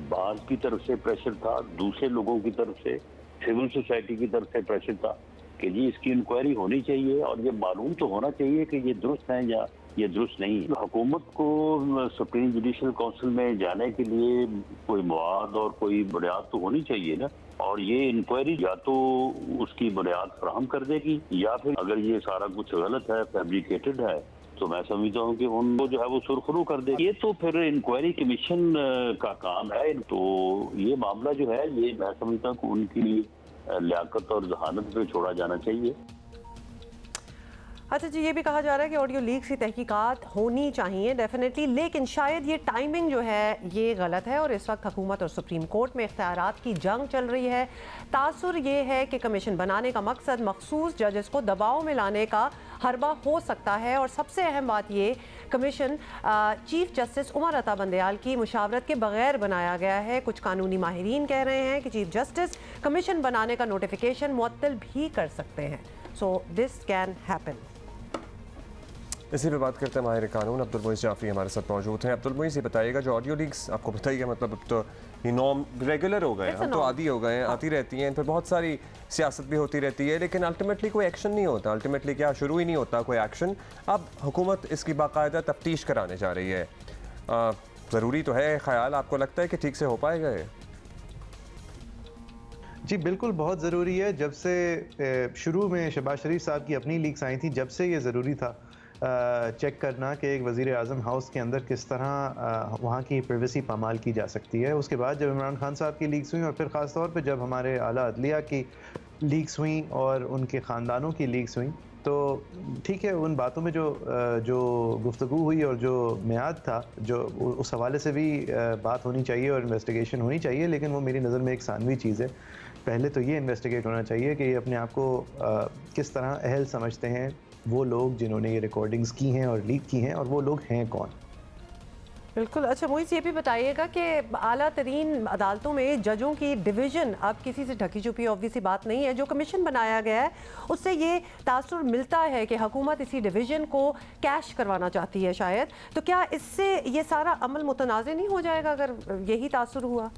Speaker 9: बाज की तरफ से प्रेशर था, दूसरे लोगों की तरफ से, सिविल सोसाइटी की तरफ से प्रेशर था कि जी इसकी इंक्वायरी होनी चाहिए और ये मालूम तो होना चाहिए कि ये दुरुस्त है या ये दुरुस्त नहीं है। हुकूमत को सुप्रीम जुडिशल काउंसिल में जाने के लिए कोई मवाद और कोई बुनियाद तो होनी चाहिए ना, और ये इंक्वायरी या तो उसकी बुनियाद फराहम कर देगी या फिर अगर ये सारा कुछ गलत है, फैब्रिकेटेड है, तो मैं समझता हूँ कि उनको जो है वो सुरखरू कर दे। ये तो फिर इंक्वायरी कमीशन का काम है, तो ये मामला जो है ये मैं समझता हूँ कि उनकी लियाकत और जहानत पे छोड़ा जाना चाहिए।
Speaker 2: अच्छा जी, ये भी कहा जा रहा है कि ऑडियो लीक्स की तहकीकात होनी चाहिए डेफिनेटली, लेकिन शायद ये टाइमिंग जो है ये गलत है और इस वक्त हुकूमत और सुप्रीम कोर्ट में इख्तियारात की जंग चल रही है। तासुर ये है कि कमीशन बनाने का मकसद मखसूस जजेस को दबाव में लाने का हरबा हो सकता है, और सबसे अहम बात ये commission chief justice Umar Ata Bandial की मुशावरत के बगैर बनाया गया है। कुछ कानूनी माहिरीन कह रहे हैं कि चीफ जस्टिस कमीशन बनाने का नोटिफिकेशन मुअत्तल भी कर सकते हैं। So this can happen.
Speaker 1: इसी पे बात करते हैं माहिर कानून अब्दुल मुईस जाफरी हमारे साथ मौजूद हैं। अब्दुल मुईस, ये बताइएगा जो ऑडियो लीक्स आपको बताइए, मतलब अब तो ये नॉर्म रेगुलर हो गए, हम तो आदी हो गए हैं, आती रहती हैं, इन पर बहुत सारी सियासत भी होती रहती है, लेकिन अल्टीमेटली कोई एक्शन नहीं होता। अल्टीमेटली क्या शुरू ही नहीं होता कोई एक्शन। अब हुकूमत इसकी बाकायदा तफ्तीश कराने जा रही है। ज़रूरी तो है, ख्याल आपको लगता है कि ठीक से हो पाएगा ये?
Speaker 10: जी बिल्कुल, बहुत ज़रूरी है। जब से शुरू में शहबाज शरीफ साहब की अपनी लीक्स आई थी, जब से ये ज़रूरी था चेक करना कि एक वज़ीर आज़म हाउस के अंदर किस तरह वहाँ की प्राइवेसी पामाल की जा सकती है। उसके बाद जब इमरान खान साहब की लीक्स हुई और फिर ख़ास तौर पे जब हमारे आला अदलिया की लीक्स हुई और उनके ख़ानदानों की लीक्स हुई, तो ठीक है उन बातों में जो गुफ्तगू हुई और जो मियाद था, जो उस हवाले से भी बात होनी चाहिए और इन्वेस्टिगेशन होनी चाहिए, लेकिन वो मेरी नज़र में एक सानवी चीज़ है। पहले तो ये इन्वेस्टिगेट होना चाहिए कि ये अपने आप को किस तरह अहल समझते हैं वो लोग जिन्होंने ये रिकॉर्डिंग्स की हैं और लीक की हैं, और वो लोग हैं कौन।
Speaker 2: बिल्कुल। अच्छा मुझे ये भी बताइएगा कि आला तरीन अदालतों में जजों की डिवीज़न अब किसी से ढकी छुपी ऑब्वियसली बात नहीं है। जो कमीशन बनाया गया है उससे ये तासुर मिलता है कि हुकूमत इसी डिवीज़न को कैश करवाना चाहती है शायद, तो क्या इससे ये सारा अमल मुतनाज़ नहीं हो जाएगा अगर यही तासुर हुआ?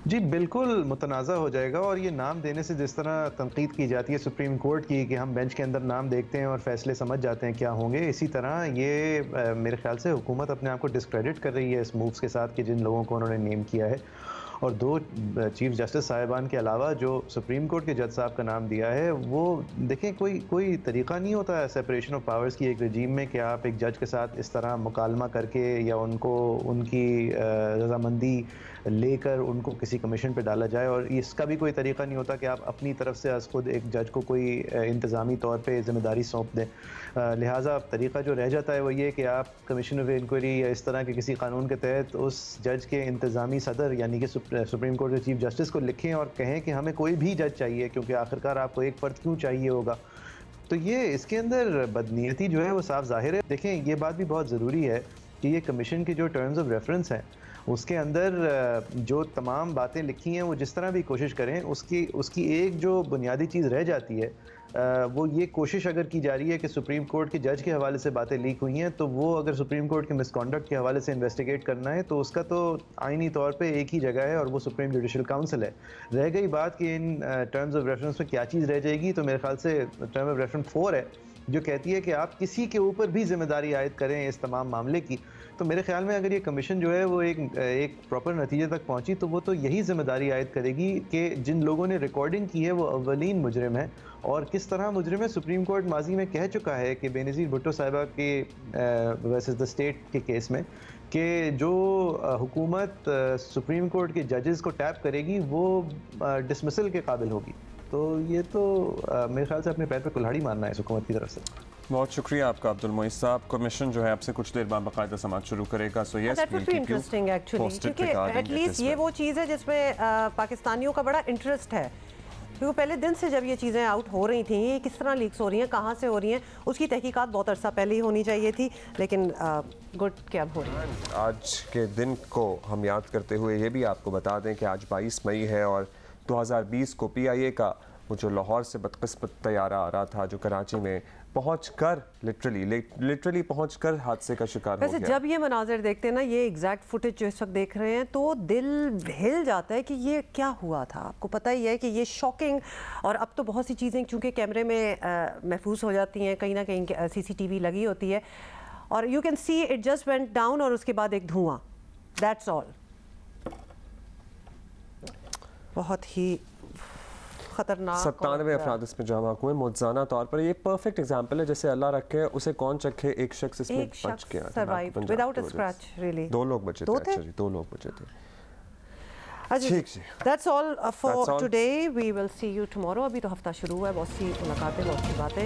Speaker 10: जी बिल्कुल मुतनाज़ा हो जाएगा, और ये नाम देने से जिस तरह तनकीद की जाती है सुप्रीम कोर्ट की कि हम बेंच के अंदर नाम देखते हैं और फैसले समझ जाते हैं क्या होंगे, इसी तरह ये मेरे ख्याल से हुकूमत अपने आप को डिस्क्रेडिट कर रही है इस मूव्स के साथ कि जिन लोगों को उन्होंने नेम किया है। और 2 चीफ जस्टिस साहिबान के अलावा जो सुप्रीम कोर्ट के जज साहब का नाम दिया है, वो देखें कोई तरीक़ा नहीं होता है सेपरेशन ऑफ पावर्स की एक रजीम में कि आप एक जज के साथ इस तरह मुकालमा करके या उनको उनकी रजामंदी लेकर उनको किसी कमीशन पे डाला जाए, और इसका भी कोई तरीक़ा नहीं होता कि आप अपनी तरफ से आज खुद एक जज को कोई इंतज़ामी तौर पे ज़िम्मेदारी सौंप दें। लिहाजा तरीक़ा जो रह जाता है वो ये कि आप कमीशन ऑफ इंक्वायरी या इस तरह के किसी कानून के तहत उस जज के इंतज़ामी सदर यानी कि सुप्रीम कोर्ट के चीफ जस्टिस को लिखें और कहें कि हमें कोई भी जज चाहिए, क्योंकि आखिरकार आपको एक फ़र्द क्यों चाहिए होगा। तो ये इसके अंदर बदनीयती जो है वो साफ ज़ाहिर है। देखें ये बात भी बहुत ज़रूरी है कि ये कमीशन की जो टर्म्स ऑफ रेफरेंस हैं उसके अंदर जो तमाम बातें लिखी हैं वो जिस तरह भी कोशिश करें, उसकी एक जो बुनियादी चीज़ रह जाती है वो ये कोशिश अगर की जा रही है कि सुप्रीम कोर्ट के जज के हवाले से बातें लीक हुई हैं, तो वो अगर सुप्रीम कोर्ट के मिसकॉन्डक्ट के हवाले से इन्वेस्टिगेट करना है तो उसका तो आईनी तौर पे एक ही जगह है और वो सुप्रीम जुडिशल काउंसिल है। रह गई बात कि इन टर्म्स ऑफ रेफरेंस में क्या चीज़ रह जाएगी, तो मेरे ख्याल से टर्म ऑफ रेफरेंस 4 है जो कहती है कि आप किसी के ऊपर भी जिम्मेदारी आयद करें इस तमाम मामले की। तो मेरे ख्याल में अगर ये कमीशन जो है वो एक प्रॉपर नतीजे तक पहुंची तो वो तो यही जिम्मेदारी आयद करेगी कि जिन लोगों ने रिकॉर्डिंग की है वो अव्वलीन मुजरिम है, और किस तरह मुजरिम है। सुप्रीम कोर्ट माजी में कह चुका है कि बेनज़ीर भुट्टो साहिबा के वर्सेस द स्टेट के केस में कि जो हुकूमत सुप्रीम कोर्ट के जजेस को टैप करेगी वो डिसमिसल के काबिल होगी। तो ये तो मेरे ख्याल से अपने पैर पे कुल्हाड़ी मारना है इस हुकूमत की तरफ से।
Speaker 1: बहुत शुक्रिया आपका अब्दुल मोइस साहब। कमीशन जो है आपसे कुछ देर बाद बाकायदा समाअत शुरू करेगा। So yes,
Speaker 2: that would be interesting actually, क्योंकि एटलीस्ट ये वो चीज़ है जिसमें पाकिस्तानियों का बड़ा इंटरेस्ट है, क्योंकि पहले दिन से जब ये चीज़ें आउट हो रही थी, ये किस तरह लीक्स हो रही हैं, कहाँ से हो रही हैं, उसकी तहकीकात बहुत अरसा पहले ही होनी चाहिए थी, लेकिन गुड कि अब हो रही है।
Speaker 1: आज के दिन को हम याद करते हुए ये भी आपको बता दें कि आज 22 मई है और 2020 को PIA का वो जो लाहौर से बदकिस्मत तैयारा आ रहा था जो कराची में पहुंचकर लिटरली पहुंचकर हादसे का शिकार हो गया।
Speaker 2: वैसे जब ये मनाजिर देखते हैं ना, ये एग्जैक्ट फुटेज जो इस वक्त देख रहे हैं, तो दिल हिल जाता है कि ये क्या हुआ था। आपको पता ही है कि ये शॉकिंग, और अब तो बहुत सी चीज़ें चूँकि कैमरे में महफूज हो जाती हैं, कहीं ना कहीं CCTV लगी होती है, और you can see it just went down और उसके बाद एक धुआं, दैट्स ऑल। बहुत ही खतरनाक।
Speaker 1: 97 अफराद इसमें जमा हुए। मुआवजाना तौर पर ये परफेक्ट एग्जांपल है, जैसे अल्लाह रखे उसे कौन चखे, एक शख्स इसमें बच गया,
Speaker 2: survive without a scratch. Really
Speaker 1: 2 लोग बचे थे। अच्छा जी, 2 लोग बचे थे।
Speaker 2: ठीक जी, that's all for today. We will see you tomorrow. अभी तो हफ्ता शुरू हुआ है, बहुत सी मुलाकातें, बहुत सी बातें।